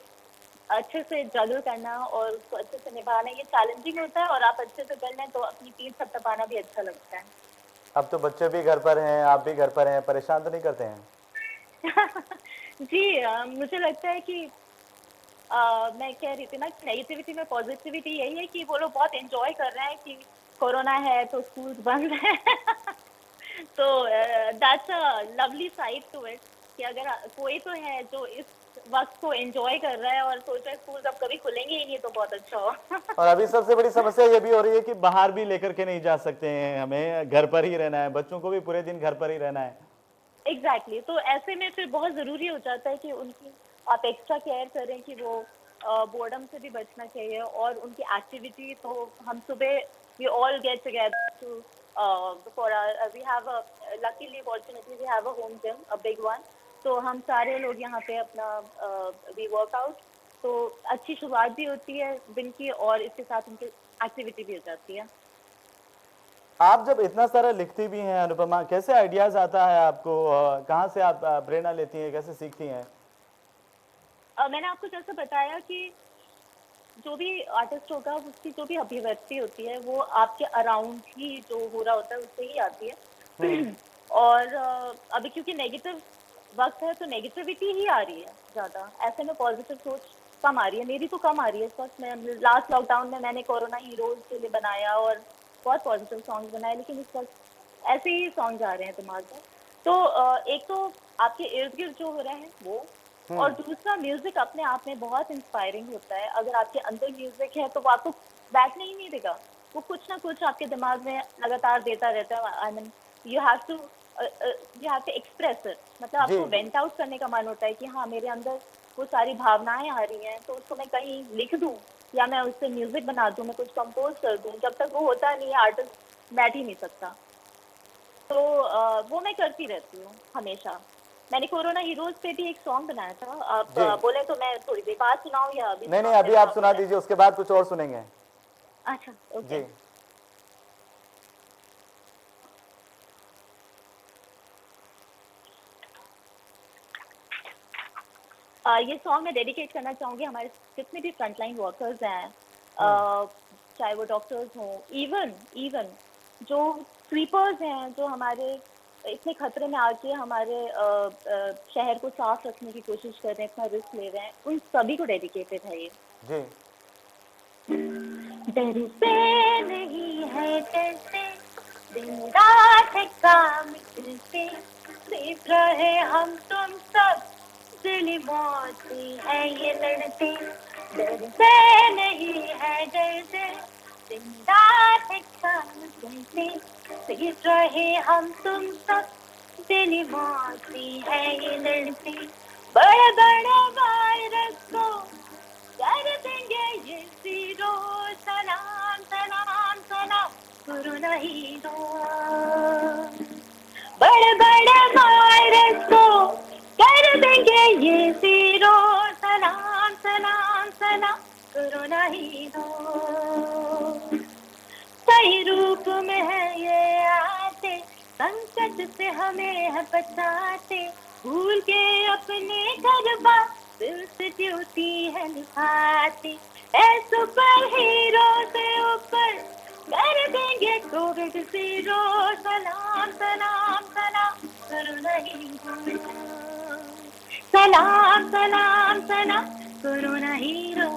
अच्छे से जगल करना और उसको अच्छे से निभाना ये चैलेंजिंग होता है, और आप अच्छे से कर लें तो अपनी पीठ थपथपाना भी अच्छा लगता है। अब तो बच्चे भी घर पर हैं, आप भी घर पर हैं, परेशान तो नहीं करते हैं? जी, मुझे लगता है कि मैं कह रही थी ना कि नेगेटिविटी में पॉजिटिविटी यही है कि वो लोग बहुत एंजॉय कर रहे हैं कि कोरोना है तो स्कूल्स बंद हैं। तो that's a lovely side to it कि अगर कोई तो है जो इस वक्त को एंजॉय कर रहा है और सोच रहा है स्कूल्स अब कभी खुलेंगे ही नहीं, तो बहुत अच्छा हो। और अभी सबसे बड़ी समस्या ये भी हो रही है कि बाहर भी लेकर के नहीं जा सकते हैं, हमें घर पर ही रहना है, बच्चों को भी पूरे दिन घर पर ही रहना है। एग्जैक्टली तो ऐसे में फिर बहुत ज़रूरी हो जाता है कि उनकी आप एक्स्ट्रा केयर करें कि वो बोर्डम से भी बचना चाहिए, और उनकी एक्टिविटी तो हम सुबह we all get together to for we have a luckily fortunately we have a home gym, a big one. तो हम सारे लोग यहाँ पे अपना वी वर्कआउट, तो अच्छी शुरुआत भी होती है दिन की और इसके साथ उनकी एक्टिविटी भी हो जाती है। आप जब इतना सारा लिखती भी हैं अनुपमा, कैसे आइडियाज आता है आपको? कहाँ से आप प्रेरणा लेती हैं, कैसे सीखती हैं? मैंने आपको जैसे बताया कि जो भी आर्टिस्ट होगा उसकी जो भी अभिव्यक्ति होती है वो आपके अराउंड ही जो हो रहा होता है उससे ही आती है। और अभी क्योंकि नेगेटिव वक्त है तो नेगेटिविटी ही आ रही है ज़्यादा, ऐसे में पॉजिटिव सोच कम आ रही है, मेरी तो कम आ रही है इस वक्त। मैं लास्ट लॉकडाउन में मैंने कोरोना हीरोज के लिए बनाया और बहुत पॉजिटिव सॉन्ग बनाए, लेकिन इस वक्त ऐसे ही सॉन्ग आ रहे हैं दिमाग में। तो एक तो आपके इर्द गिर्द जो हो रहा है वो, और दूसरा म्यूजिक अपने आप में बहुत इंस्पायरिंग होता है। अगर आपके अंदर म्यूजिक है तो वो आपको बैठने ही नहीं देगा, वो कुछ ना कुछ आपके दिमाग में लगातार देता रहता है। I mean you have to express it, मतलब जी आपको वेंट आउट करने का मन होता है कि हाँ मेरे अंदर वो सारी भावनाएं आ रही हैं, तो उसको मैं कहीं लिख दूं या मैं उससे म्यूजिक बना दूं, मैं कुछ कंपोज कर दूं। जब तक वो होता नहीं है आर्टिस्ट बैठ ही नहीं सकता। तो वो मैं करती रहती हूँ हमेशा। मैंने कोरोना हीरोज पे भी एक सॉन्ग बनाया था। आप जी बोले तो मैं थोड़ी देर बाद सुनाऊं या अभी नहीं नहीं, सुनाऊं, अभी जैसा आप आप सुना बोले। दीजिए, उसके बाद कुछ और सुनेंगे। अच्छा ओके। जी ये सॉन्ग मैं डेडिकेट करना चाहूँगी हमारे जितने भी फ्रंटलाइन वर्कर्स हैं, चाहे वो डॉक्टर्स हों, इवन इवन जो स्वीपर्स हैं, जो हमारे इतने खतरे में आके हमारे शहर को साफ रखने की कोशिश कर रहे हैं, इतना रिस्क ले रहे हैं, उन सभी को डेडिकेटेड है ये। जी डरते नहीं है कैसे दिन रात काम करते, देख रहे हम तुम सब दिल मौती है ये लड़ते। डरते नहीं है जैसे दिन रात काम करते, देख रहे हम तुम सब दिल मौती है ये लड़ते। बड़े बड़े वायरस को कर देंगे ये जीरो, सलाम सलाम सलाम कोरोना हीरो। बड़े बड़े वायरस को कर देंगे ये जीरो, सलाम सलाम सलाम कोरोना हीरो। सही रूप में है ये आते, संकट से हमें है बचाते, भूल के अपने घर बार दिल से ड्यूटी है निभाते। ऐ सुपर हीरो से ऊपर कर देंगे कोविड जीरो, सलाम सलाम सलाम कोरोना हीरो। सलाम सलाम सलाम कोरोना हीरो।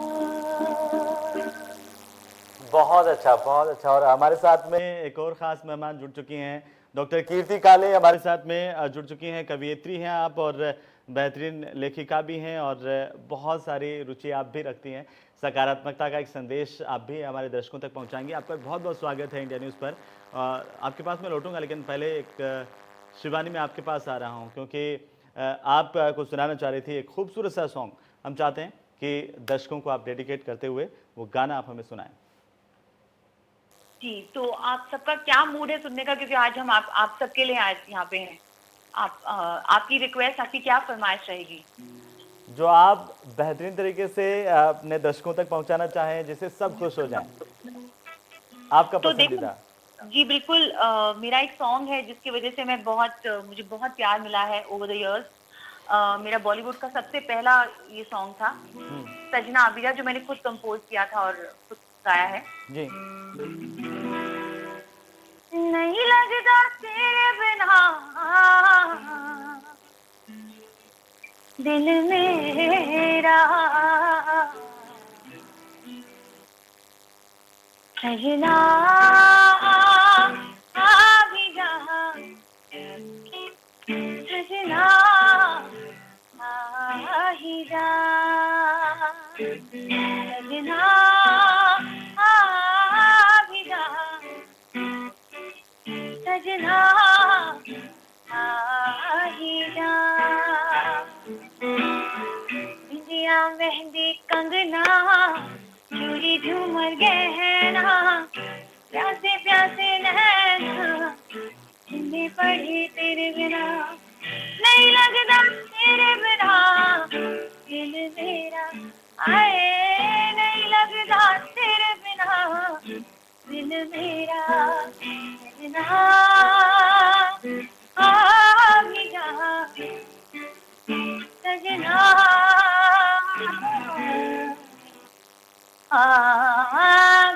बहुत अच्छा, बहुत अच्छा। और हमारे साथ में एक और खास मेहमान जुड़ चुकी हैं, डॉक्टर कीर्ति काले हमारे साथ में जुड़ चुकी हैं। कवियत्री हैं आप और बेहतरीन लेखिका भी हैं, और बहुत सारी रुचि आप भी रखती हैं। सकारात्मकता का एक संदेश आप भी हमारे दर्शकों तक पहुंचाएंगी। आपका बहुत बहुत स्वागत है इंडिया न्यूज़ पर। आपके पास मैं लौटूंगा, लेकिन पहले एक शिवानी मैं आपके पास आ रहा हूं, क्योंकि आप कुछ सुनाना चाह रही थी, एक खूबसूरत सा सॉन्ग हम चाहते हैं कि दर्शकों को आप डेडिकेट करते हुए वो गाना आप हमें सुनाएं। जी, तो आप सबका क्या मूड है सुनने का, क्योंकि आज हम आप सबके लिए आज यहाँ पे हैं। आपकी रिक्वेस्ट, आपकी क्या फरमाइश रहेगी? जो आप बेहतरीन तरीके से अपने दर्शकों तक पहुंचाना चाहें, जिससे सब खुश हो जाएं, आपका तो देखो, पसंदीदा। जी बिल्कुल, मेरा एक सॉन्ग है जिसकी वजह से मुझे बहुत प्यार मिला है ओवर द इयर्स। मेरा बॉलीवुड का सबसे पहला ये सॉन्ग था, सजना अबीरा, जो मैंने खुद कंपोज किया था और खुद गाया है। जी नहीं लगता तेरे बिना दिल मेरा, सजना भी जहाँ, सजना ही जा, सजना भी जहाँ, सजना ही जा। बिंदिया मेहंदी कंगना चूड़ी झूमर गहना, प्यासे प्यासे नैना जिंदगी पड़ी तेरे बिना। नहीं लगता तेरे बिना दिल मेरा, आए नहीं लगता तेरे बिना दिल मेरा। सजना भी जहाँ, सजना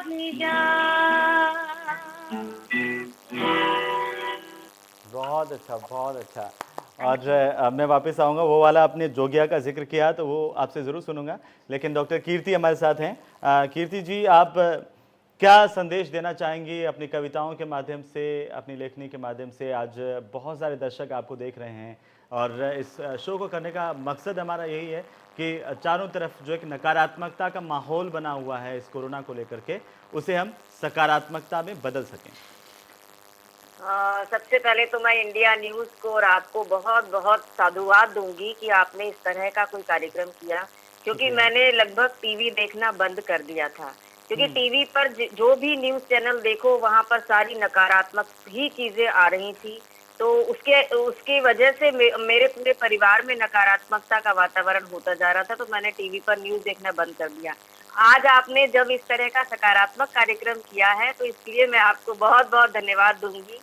भी जा। बहुत अच्छा, बहुत अच्छा। और मैं वापस आऊँगा, वो वाला आपने जोगिया का जिक्र किया तो वो आपसे ज़रूर सुनूंगा, लेकिन डॉक्टर कीर्ति हमारे साथ हैं। कीर्ति जी, आप क्या संदेश देना चाहेंगी अपनी कविताओं के माध्यम से, अपनी लेखनी के माध्यम से? आज बहुत सारे दर्शक आपको देख रहे हैं और इस शो को करने का मकसद हमारा यही है कि चारों तरफ जो एक नकारात्मकता का माहौल बना हुआ है इस कोरोना को लेकर के, उसे हम सकारात्मकता में बदल सकें। सबसे पहले तो मैं इंडिया न्यूज को और आपको बहुत बहुत साधुवाद दूंगी कि आपने इस तरह का कोई कार्यक्रम किया, क्योंकि मैंने लगभग टीवी देखना बंद कर दिया था। क्योंकि टीवी पर जो भी न्यूज चैनल देखो वहां पर सारी नकारात्मक ही चीजें आ रही थी, तो उसकी वजह से मेरे पूरे परिवार में नकारात्मकता का वातावरण होता जा रहा था, तो मैंने टीवी पर न्यूज देखना बंद कर दिया। आज आपने जब इस तरह का सकारात्मक कार्यक्रम किया है तो इसके लिए मैं आपको बहुत बहुत धन्यवाद दूंगी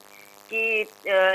कि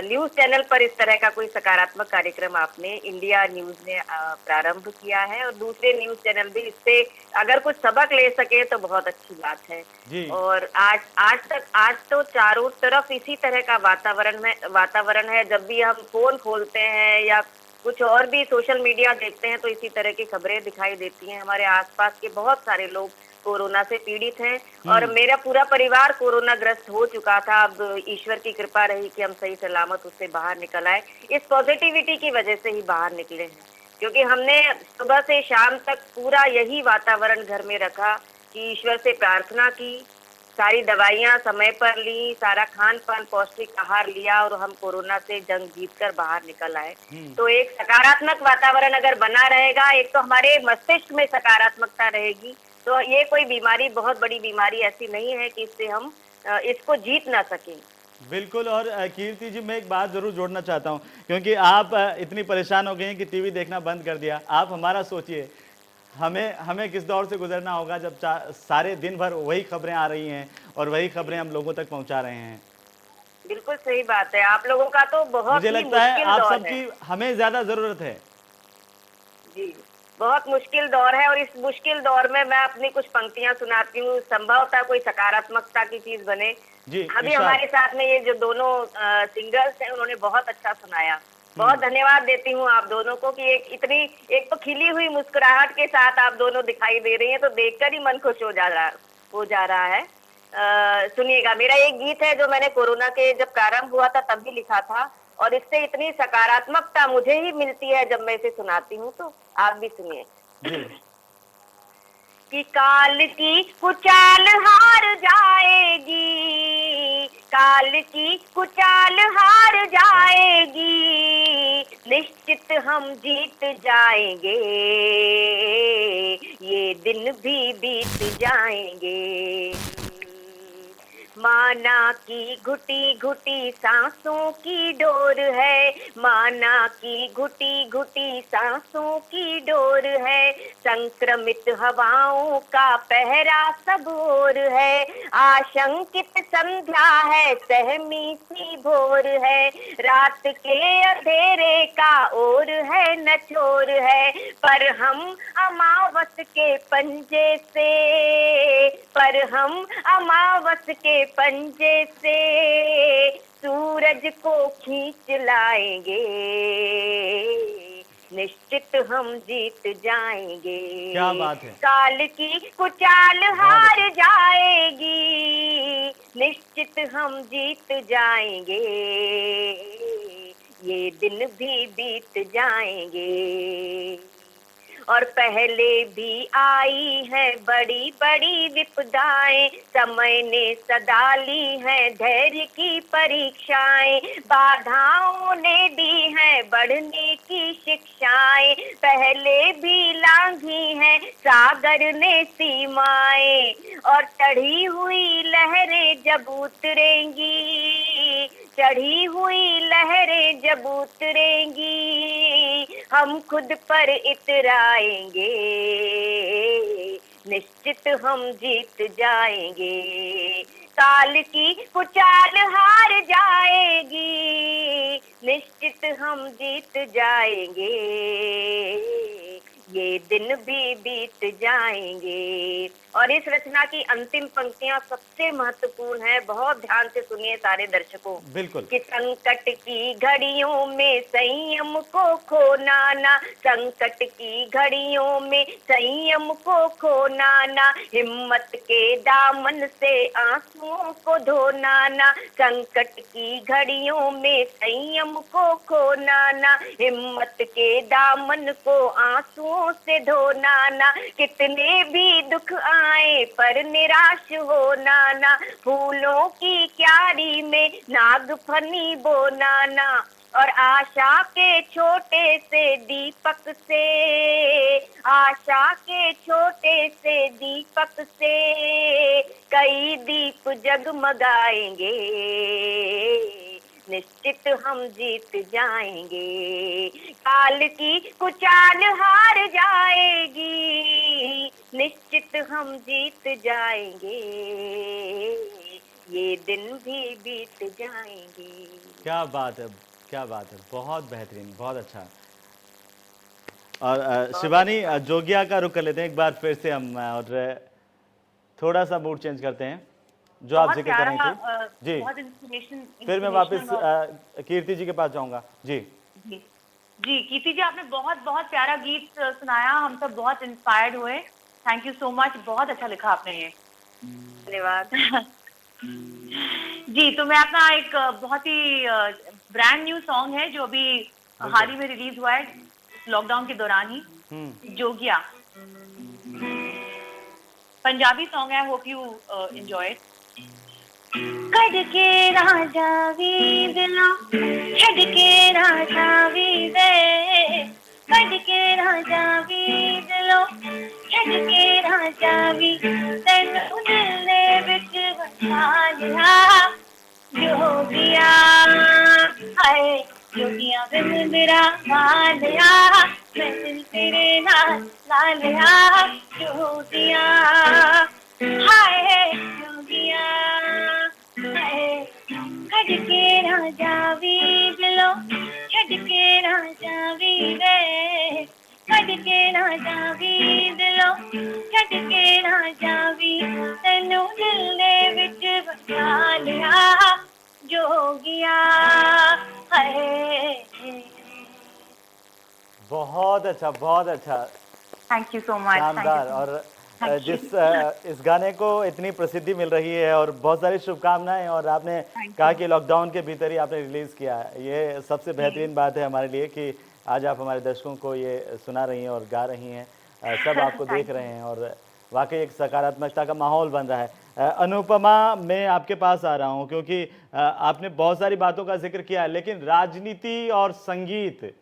न्यूज चैनल पर इस तरह का कोई सकारात्मक कार्यक्रम आपने इंडिया न्यूज ने प्रारंभ किया है, और दूसरे न्यूज चैनल भी इससे अगर कुछ सबक ले सके तो बहुत अच्छी बात है जी। और आज तो चारों तरफ इसी तरह का वातावरण है। जब भी हम फोन खोलते हैं या कुछ और भी सोशल मीडिया देखते हैं तो इसी तरह की खबरें दिखाई देती हैं। हमारे आसपास के बहुत सारे लोग कोरोना से पीड़ित हैं और मेरा पूरा परिवार कोरोना ग्रस्त हो चुका था। अब ईश्वर की कृपा रही कि हम सही सलामत उससे बाहर निकल आए। इस पॉजिटिविटी की वजह से ही बाहर निकले हैं, क्योंकि हमने सुबह से शाम तक पूरा यही वातावरण घर में रखा कि ईश्वर से प्रार्थना की, सारी दवाइयां समय पर ली, सारा खान पान पौष्टिक आहार लिया और हम कोरोना से जंग जीतकर बाहर निकल आए। तो एक सकारात्मक वातावरण अगर बना रहेगा, एक तो हमारे मस्तिष्क में सकारात्मकता रहेगी, तो ये कोई बीमारी, बहुत बड़ी बीमारी ऐसी नहीं है कि इससे हम इसको जीत ना सकें। बिल्कुल। और कीर्ति जी, मैं एक बात जरूर जोड़ना चाहता हूँ, क्योंकि आप इतनी परेशान हो गई हैं कि टीवी देखना बंद कर दिया। आप हमारा सोचिए, हमें किस दौर से गुजरना होगा जब सारे दिन भर वही खबरें आ रही हैं और वही खबरें हम लोगों तक पहुंचा रहे हैं। बिल्कुल सही बात है। आप लोगों का तो बहुत मुझे लगता है आप सबकी हमें ज्यादा जरूरत है जी। बहुत मुश्किल दौर है और इस मुश्किल दौर में मैं अपनी कुछ पंक्तियां सुनाती हूँ, संभवतः कोई सकारात्मकता की चीज बने जी। अभी हमारे साथ में ये जो दोनों सिंगर्स हैं उन्होंने बहुत अच्छा सुनाया। बहुत धन्यवाद देती हूँ आप दोनों को कि एक तो खिली हुई मुस्कुराहट के साथ आप दोनों दिखाई दे रही हैं, तो देखकर ही मन खुश हो जा रहा है। सुनिएगा, मेरा एक गीत है जो मैंने कोरोना के जब प्रारंभ हुआ था तब भी लिखा था, और इससे इतनी सकारात्मकता मुझे ही मिलती है जब मैं इसे सुनाती हूँ, तो आप भी सुनिए। कि काल की कुचाल हार जाएगी, काल की कुचाल हार जाएगी, निश्चित हम जीत जाएंगे, ये दिन भी बीत जाएंगे। माना की घुटी घुटी सांसों की डोर है, माना की घुटी घुटी सांसों की डोर है, संक्रमित हवाओं का पहरा सब ओर है, आशंकित संध्या है, सहमी सी भोर है, रात के अंधेरे का ओर है नचोर है, पर हम अमावस के पंजे से, पर हम अमावस के पंजे से सूरज को खींच लाएंगे, निश्चित हम जीत जाएंगे। क्या बात है। काल की कुचाल हार जाएगी, निश्चित हम जीत जाएंगे, ये दिन भी बीत जाएंगे। और पहले भी आई है बड़ी बड़ी विपदाएं, समय ने सदा ली है धैर्य की परीक्षाएं, बाधाओं ने दी है बढ़ने की शिक्षाएं, पहले भी लांघी है सागर ने सीमाएं, और चढ़ी हुई लहरें जब उतरेंगी, चढ़ी हुई लहरें जब उतरेंगी, हम खुद पर इतराएंगे, निश्चित हम जीत जाएंगे। काल की कुचाल हार जाएगी, निश्चित हम जीत जाएंगे, ये दिन भी बीत जाएंगे। और इस रचना की अंतिम पंक्तियां सबसे महत्वपूर्ण है, बहुत ध्यान से सुनिए सारे दर्शकों। बिल्कुल। कि संकट की घड़ियों में संयम को खोना ना, संकट की घड़ियों में संयम को खोना ना, हिम्मत के दामन से आंसुओं को धोना ना, संकट की घड़ियों में संयम को खोना ना, हिम्मत के दामन को आंसुओं से धोना ना, कितने भी दुख आए पर निराश होना ना, फूलों की क्यारी में नाग फनी बोना ना, और आशा के छोटे से दीपक से, आशा के छोटे से दीपक से कई दीप जगमगाएंगे, निश्चित हम जीत जाएंगे, काल की कुचाल हार जाएगी, निश्चित हम जीत जाएंगे, ये दिन भी बीत जाएंगे। क्या बात है, क्या बात है, बहुत बेहतरीन, बहुत अच्छा। और शिवानी, जोगिया का रुख कर लेते हैं एक बार फिर से हम, और थोड़ा सा मूड चेंज करते हैं जो आप बहुत जिक्र कर रही प्यारा, थी जी। बहुत इंस्पिरेशन, फिर मैं वापस कीर्ति जी के पास जाऊंगा जी। जी जी कीर्ति जी, आपने बहुत बहुत प्यारा गीत सुनाया, हम सब बहुत इंस्पायर्ड हुए। थैंक यू सो मच, बहुत अच्छा लिखा आपने ये। धन्यवाद। जी, तो मैं अपना एक बहुत ही ब्रांड न्यू सॉन्ग है जो अभी हाल ही में रिलीज हुआ है लॉकडाउन के दौरान ही, जोगिया, पंजाबी सॉन्ग है, होप यू एंजॉय इट। कड के राजा वी दिलों छड़ के राजा वी दे, कड के राजा वी दिलों छड़ के राजा वी, तैनू दिल दे विच बसा लिया जोगिया, हाय जोगिया बिन मेरा मालिया, मैं दिल तेरे नाल ला लिया जोगिया, हाय जोगिया, हाय कड के राजा वी दिलों छड़ के राजा वी दे, कड के राजा वी दिलों छड़ के राजा वी, तैनू दिल दे विच बसा लिया जोगिया, हाय। बहुत अच्छा, बहुत अच्छा, थैंक यू सो मच। शानदार। और Thank you. जिस इस गाने को इतनी प्रसिद्धि मिल रही है और बहुत सारी शुभकामनाएं, और आपने कहा कि लॉकडाउन के भीतर ही आपने रिलीज़ किया है, ये सबसे बेहतरीन बात है हमारे लिए कि आज आप हमारे दर्शकों को ये सुना रही हैं और गा रही हैं, सब आपको देख रहे हैं, और वाकई एक सकारात्मकता का माहौल बन रहा है। अनुपमा, मैं आपके पास आ रहा हूँ क्योंकि आपने बहुत सारी बातों का जिक्र किया है, लेकिन राजनीति और संगीत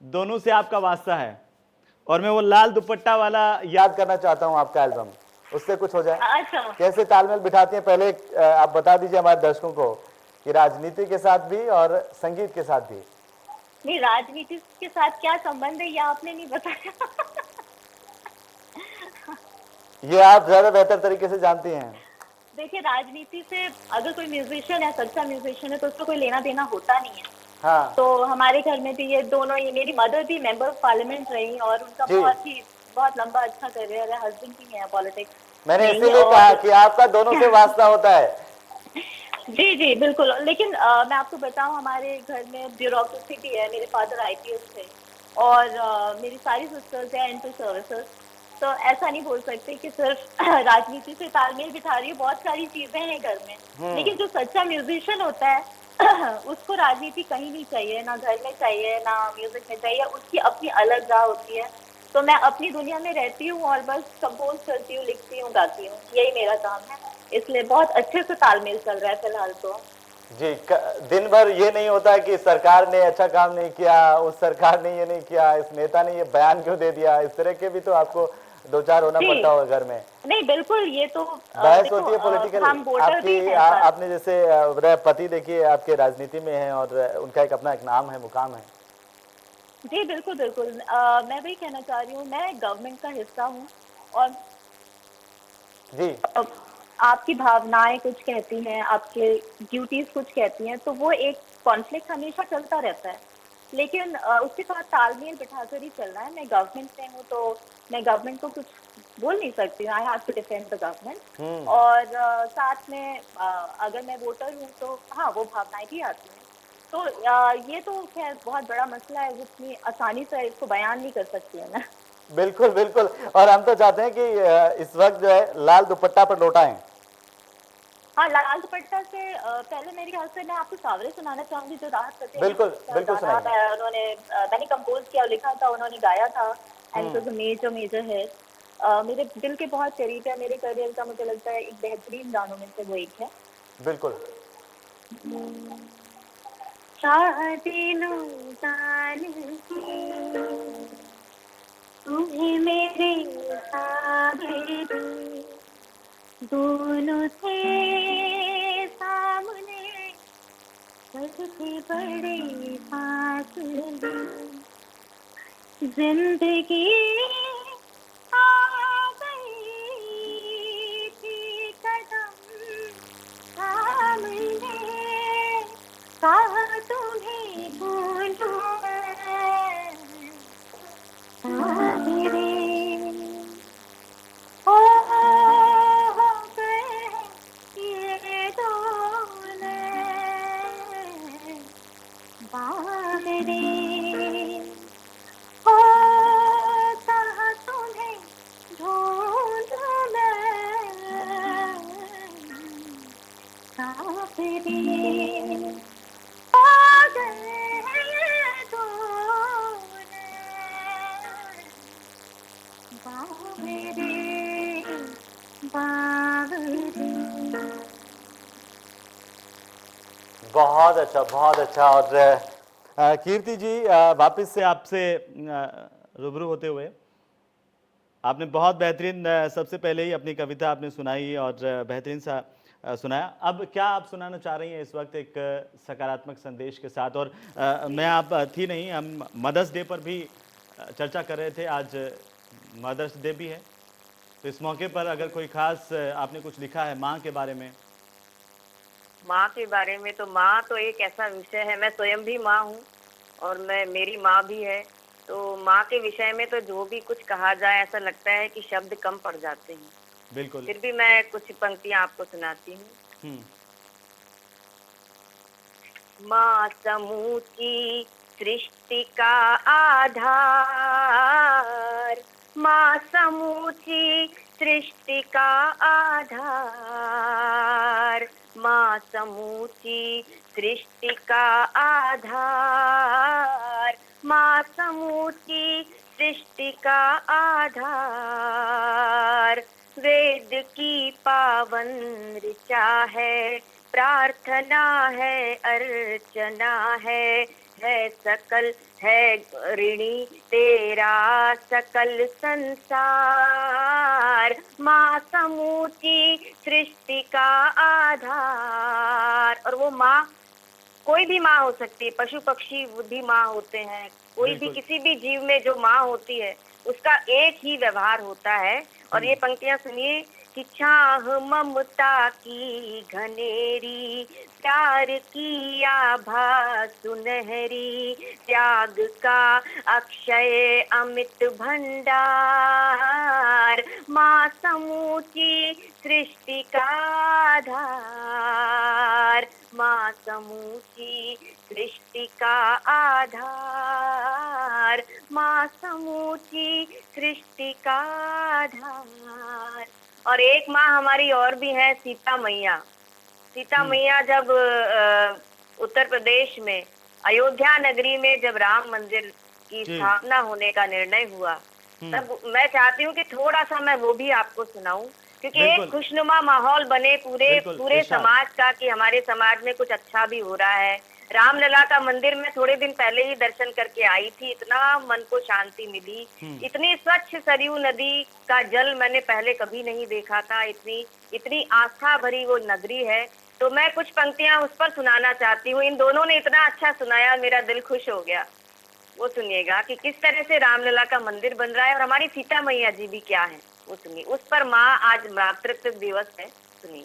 दोनों से आपका वास्ता है, और मैं वो लाल दुपट्टा वाला याद करना चाहता हूँ आपका एल्बम, उससे कुछ हो जाए। अच्छा, कैसे तालमेल बिठाती हैं, पहले आप बता दीजिए हमारे दर्शकों को कि राजनीति के साथ भी और संगीत के साथ भी। नहीं, राजनीति के साथ क्या संबंध है ये आपने नहीं बताया। ये आप ज्यादा बेहतर तरीके से जानती हैं। देखिए, राजनीति से अगर कोई म्यूजिशियन है, सच्चा म्यूजिशियन है, तो उसको कोई लेना देना होता नहीं है। हाँ तो हमारे घर में भी ये दोनों, ये मेरी मदर भी मेंबर ऑफ पार्लियामेंट रही और उनका जी। बहुत लंबा अच्छा करियर है, हस्बैंड भी है पॉलिटिक्स। मैंने इसीलिए कहा कि आपका दोनों से वास्ता होता है। जी जी बिल्कुल। लेकिन मैं आपको बताऊं, हमारे घर में ब्यूरोक्रेसी भी है। मेरे फादर आईपीएस थे और मेरी सारी सिस्टर्स हैं इनटू सर्विसेज। तो ऐसा नहीं बोल सकते कि सिर्फ राजनीति से तालमेल बिठा रही है, बहुत सारी चीजें हैं घर में। लेकिन जो सच्चा म्यूजिशियन होता है उसको राजनीति कहीं नहीं चाहिए, ना घर में चाहिए ना म्यूजिक में चाहिए, उसकी अपनी अलग राह होती है। तो मैं अपनी दुनिया में रहती हूँ और बस कंपोज करती हूँ, लिखती हूँ, गाती हूँ, यही मेरा काम है। इसलिए बहुत अच्छे से तालमेल चल रहा है फिलहाल तो। जी, दिन भर ये नहीं होता कि सरकार ने अच्छा काम नहीं किया, उस सरकार ने ये नहीं किया, इस नेता ने ये बयान क्यों दे दिया, इस तरह के भी तो आपको दो चार होना पड़ता होगा घर में। नहीं बिल्कुल, ये तो बहस होती है पॉलिटिकल। हम वोटर भी हैं। आपने जैसे पति देखिए आपके राजनीति में है और उनका एक अपना एक नाम है, मुकाम है। जी बिल्कुल बिल्कुल। मैं वही कहना चाह रही हूँ, मैं गवर्नमेंट का हिस्सा हूँ और जी आपकी भावनाएं कुछ कहती हैं, आपके ड्यूटीज कुछ कहती हैं, तो वो एक कॉन्फ्लिक्ट हमेशा चलता रहता है लेकिन उसके साथ तालमेल बिठाकर ही चलना है। मैं गवर्नमेंट में हूँ तो मैं गवर्नमेंट को कुछ बोल नहीं सकती, I have to defend the government. और साथ में अगर मैं वोटर हूँ तो हाँ, वो भावनाएं भी आती हैं। तो ये तो खैर बहुत बड़ा मसला है, जितनी आसानी से इसको बयान नहीं कर सकती है मैं। बिल्कुल बिल्कुल, और हम तो चाहते हैं कि इस वक्त जो है लाल दुपट्टा पर लौटाएं। हाँ, लाल दुपट्टा से पहले मेरे ख्याल से मैं आपको सावरे सुनाना चाहूंगी, जो राहत फतेह बिल्कुल बिल्कुल गाना सुनाइए। उन्होंने मैंने कंपोज किया और लिखा था, उन्होंने गाया था। And it was a major major है। मेरे दिल के बहुत करीब है, मेरे करियर का मुझे लगता है एक बेहतरीन गानों में से वो एक है। बिल्कुल। तुम्हें मेरे सावरे दोनों थे सामने, बड़े बड़े फासले, जिंदगी आ गई थी कदम सामने, कहा तुम्हें भूलूं मैं सावरे। हो गए ये दोने बावरे, हो कहा तुम्हें ढूंढूं मैं सावरे। हो गए ये दोने बावरे बावरे। बहुत अच्छा, बहुत अच्छा। और कीर्ति जी, वापस से आपसे रूबरू होते हुए, आपने बहुत बेहतरीन सबसे पहले ही अपनी कविता आपने सुनाई और बेहतरीन सा सुनाया। अब क्या आप सुनाना चाह रही हैं इस वक्त एक सकारात्मक संदेश के साथ? और मैं आप थी नहीं, हम मदर्स डे पर भी चर्चा कर रहे थे, आज मदर्स डे भी है, तो इस मौके पर अगर कोई खास आपने कुछ लिखा है माँ के बारे में? माँ के बारे में तो माँ तो एक ऐसा विषय है, मैं स्वयं भी माँ हूँ और मेरी माँ भी है। तो माँ के विषय में तो जो भी कुछ कहा जाए ऐसा लगता है कि शब्द कम पड़ जाते हैं। बिल्कुल। फिर भी मैं कुछ पंक्तियाँ आपको सुनाती हूँ। माँ समूची सृष्टि का आधार, माँ समूची सृष्टि का आधार, माँ समूची सृष्टि का आधार, माँ समूची सृष्टि का आधार। वेद की पावन ऋचा है, प्रार्थना है, अर्चना है सकल है ऋणी तेरा सकल संसार। माँ समूची सृष्टि का आधार। और वो माँ कोई भी माँ हो सकती है, पशु पक्षी भी माँ होते हैं, कोई भी किसी भी जीव में जो माँ होती है उसका एक ही व्यवहार होता है। और ये पंक्तियां सुनिए कि चाह ममता की घनेरी, प्यार की आभा सुनहरी, त्याग का अक्षय अमित भंडार। माँ समूची सृष्टि का आधार, माँ समूची सृष्टि का आधार, माँ समूची सृष्टि का आधार। और एक माँ हमारी और भी है, सीता मैया। सीता मैया जब उत्तर प्रदेश में अयोध्या नगरी में जब राम मंदिर की स्थापना होने का निर्णय हुआ, तब मैं चाहती हूँ कि थोड़ा सा मैं वो भी आपको सुनाऊं, क्योंकि एक खुशनुमा माहौल बने पूरे समाज का कि हमारे समाज में कुछ अच्छा भी हो रहा है। रामलला का मंदिर में थोड़े दिन पहले ही दर्शन करके आई थी, इतना मन को शांति मिली, इतनी स्वच्छ सरयू नदी का जल मैंने पहले कभी नहीं देखा था, इतनी आस्था भरी वो नगरी है। तो मैं कुछ पंक्तियां उस पर सुनाना चाहती हूँ। इन दोनों ने इतना अच्छा सुनाया, मेरा दिल खुश हो गया। वो सुनिएगा कि किस तरह से रामलला का मंदिर बन रहा है और हमारी सीता मैया जी भी क्या है, वो सुनिए। उस पर माँ आज मातृत्व दिवस है, सुनिए।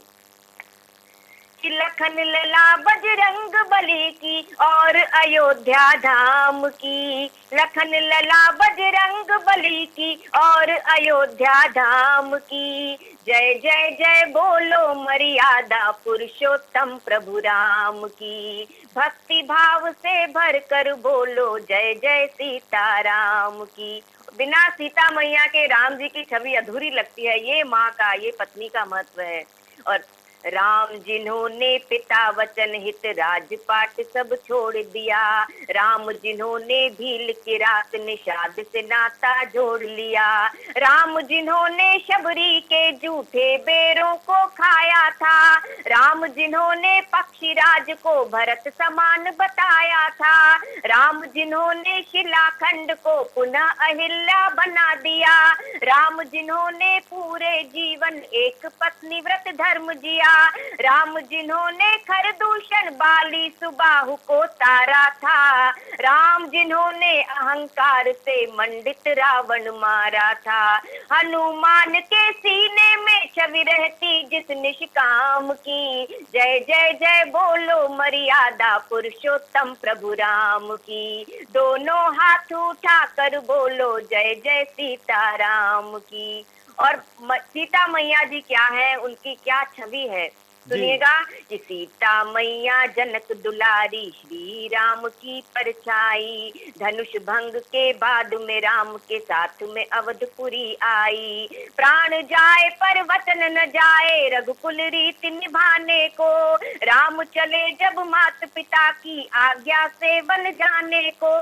कि लखन लला बजरंग बली की और अयोध्या धाम की, लखन लला बजरंग बली की और अयोध्या धाम की। जय जय जय बोलो मर्यादा पुरुषोत्तम प्रभु राम की, भक्ति भाव से भर कर बोलो जय जय सीताराम की। बिना सीता मैया के राम जी की छवि अधूरी लगती है। ये माँ का, ये पत्नी का महत्व है। और राम जिन्होंने पिता वचन हित राजपाट सब छोड़ दिया, राम जिन्होंने भील की रात निषाद से नाता जोड़ लिया, राम जिन्होंने शबरी के झूठे बेरों को खाया था, राम जिन्होंने पक्षीराज को भरत समान बताया था, राम जिन्होंने शिलाखंड को पुनः अहिल्या बना दिया, राम जिन्होंने पूरे जीवन एक पत्नी व्रत धर्म जिया, राम जिन्होंने खरदूषण बाली सुबाहु को तारा था, राम जिन्होंने अहंकार से मंडित रावण मारा था, हनुमान के सीने में छवि रहती जिस निष्काम की। जय जय जय बोलो मर्यादा पुरुषोत्तम प्रभु राम की, दोनों हाथ उठा कर बोलो जय जय सीताराम की। और सीता मैया जी क्या है, उनकी क्या छवि है, सुनिएगा कि सीता मैया जनक दुलारी श्री राम की परछाई, धनुष भंग के बाद में राम के साथ में अवधपुरी आई, प्राण जाए पर वचन न जाए रघुकुल रीति निभाने को, राम चले जब मात पिता की आज्ञा से वन जाने को,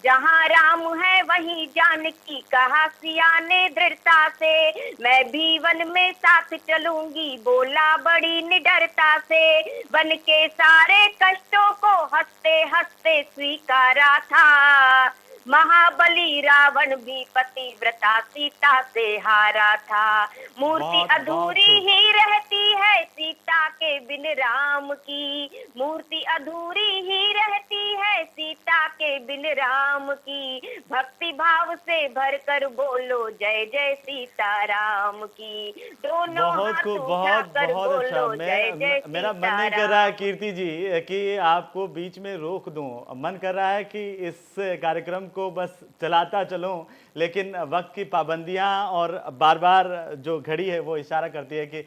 जहाँ राम है वहीं जानकी कहा सिया ने दृढ़ता से, मैं भी वन में साथ चलूंगी बोला बड़ी निडरता से, वन के सारे कष्टों को हंसते हंसते स्वीकारा था, महाबली रावण भी पतिव्रता सीता से हारा था, मूर्ति अधूरी ही रहती है सीता के बिन राम की, मूर्ति अधूरी ही रहती है सीता के बिन राम की, भक्ति भाव से भरकर बोलो जय जय सीताराम की, दोनों हाथ उठाकर बोलो जय जय मेरा मन नहीं कर रहा है कीर्ति जी कि आपको बीच में रोक दूं, मन कर रहा है कि इस कार्यक्रम को बस चलाता चलूं, लेकिन वक्त की पाबंदियां और बार बार जो घड़ी है वो इशारा करती है कि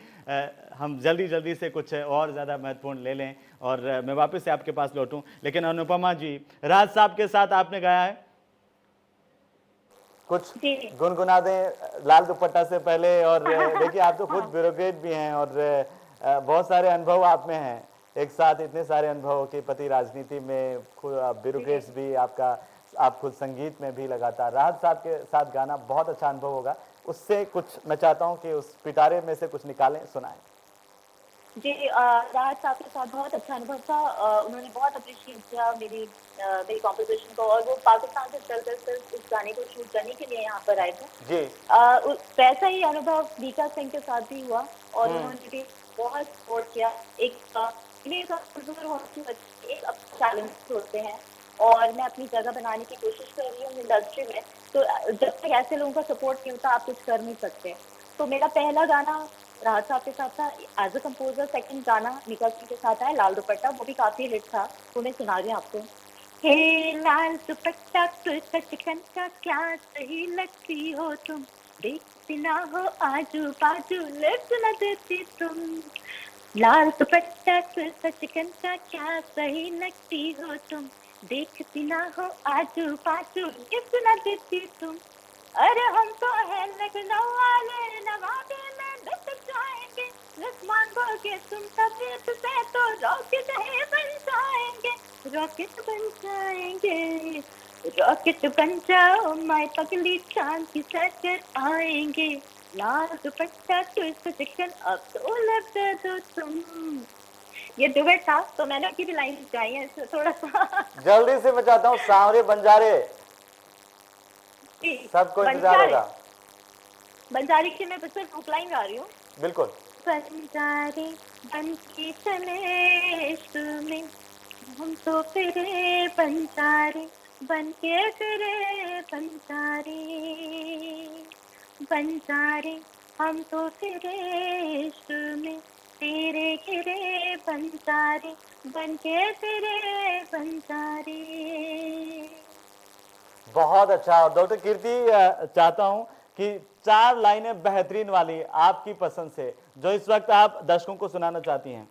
हम जल्दी जल्दी से कुछ और ज़्यादा महत्वपूर्ण ले लें और मैं वापस से आपके पास लौटूं। लेकिन अनुपमा जी, राज साहब के साथ आपने गाया है, कुछ गुनगुना दें लाल दुपट्टा से पहले। और देखिए आप तो खुद ब्यूरोक्रेट भी हैं और बहुत सारे अनुभव आप में हैं, एक साथ इतने सारे अनुभव के पति राजनीति में, ब्यूरोक्रेट्स भी आपका, आप खुद संगीत में भी लगातार। राहत साहब के साथ गाना बहुत अच्छा अनुभव होगा, उससे कुछ मैं चाहता हूं कि उस पिटारे में से कुछ निकालें, सुनाएं। जी, राहत साहब के साथ बहुत अच्छा अनुभव था। उन्होंने बहुत अप्रिशिएट किया मेरी कॉम्पोजिशन को, और वो पाकिस्तान से चलकर सिर्फ इस गाने को शूट करने के लिए यहाँ पर आए थे जी। वैसा ही अनुभव मीका सिंह के साथ भी हुआ और उन्होंने भी बहुत सपोर्ट किया। एक चैलेंज होते हैं और मैं अपनी जगह बनाने की कोशिश कर रही हूँ इंडस्ट्री में, तो जब तक ऐसे लोगों का सपोर्ट नहीं होता आप कुछ कर नहीं सकते। तो मेरा पहला गाना राहत साहब के साथ था एज अ कंपोजर, सेकंड गाना मीका सिंह के साथ आया लाल दुपट्टा, वो भी काफी हिट था, तो मैं सुना रही हूँ आपको। हे लाल दुपट्टा तुझका चिकन का क्या सही लगती हो तुम, देखती ना हो आजू बाजू लिफ्ट न देती तुम, लाल दुपट्टा तुझका चिकन का क्या सही लगती हो तुम, देखती ना हो आजू बाजू लिफ्ट न देती तुम, अरे हम तो है लखनऊ वाले नवाबे में बस जाएंगे, रस्मान बोगे तुम तबीयत से तो रॉकेट है बन जाएंगे, रॉकेट बन जाएंगे, रॉकेट बन जाओ माय पगली चांद की सैर कर आएंगे, लाल दुपट्टा तुझको चिकन अब तो लब दे दो तुम। ये डुएट था तो मैंने उनकी भी लाइन गाई है, थोड़ा सा जल्दी से मैं चाहता हूँ सांवरे बंजारे, सबको इंतजार होगा। बंजारी की मैं सिर्फ हुक लाइन गा रही हूँ। बिल्कुल। बंजारे बन के चले तुम्हें, हम तो फिरे बंजारे बन के फिरे बंजारे, बंजारे हम तो फिरे तुम्हें, तेरे घिरे पंसारी बनके तेरे पंसारी। बहुत अच्छा। और डॉक्टर कीर्ति, चाहता हूं कि 4 लाइनें बेहतरीन वाली आपकी पसंद से जो इस वक्त आप दर्शकों को सुनाना चाहती हैं।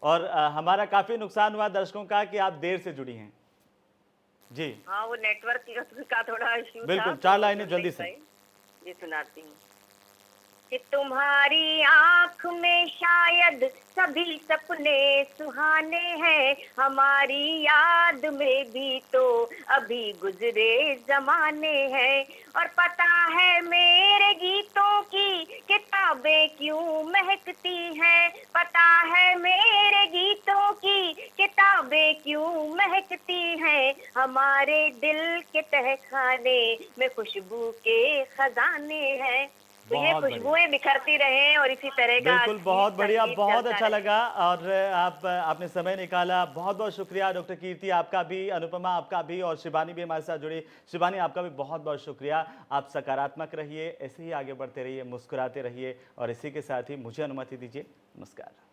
और हमारा काफी नुकसान हुआ दर्शकों का कि आप देर से जुड़ी हैं। जी हाँ, वो नेटवर्क का थोड़ा इश्यू था। बिल्कुल, तो 4 लाइनें सुन जल्दी नहीं से। पाई। जी सुनाती हूँ कि तुम्हारी आंख में शायद सभी सपने सुहाने हैं, हमारी याद में भी तो अभी गुजरे जमाने हैं। और पता है मेरे गीतों की किताबें क्यों महकती हैं, पता है मेरे गीतों की किताबें क्यों महकती हैं, हमारे दिल के तहखाने में खुशबू के खजाने हैं। तो ये बहुत बढ़िया। खुशबुएं बिखरती रहें और इसी तरह का बिल्कुल, बहुत गीत बढ़िया, संगीत बहुत चलता अच्छा रहे। लगा। और आपने समय निकाला, बहुत बहुत शुक्रिया डॉक्टर कीर्ति, आपका भी, अनुपमा आपका भी, और शिवानी भी हमारे साथ जुड़ी। शिवानी, आपका भी बहुत बहुत शुक्रिया। आप सकारात्मक रहिए, ऐसे ही आगे बढ़ते रहिए, मुस्कुराते रहिए, और इसी के साथ ही मुझे अनुमति दीजिए। नमस्कार।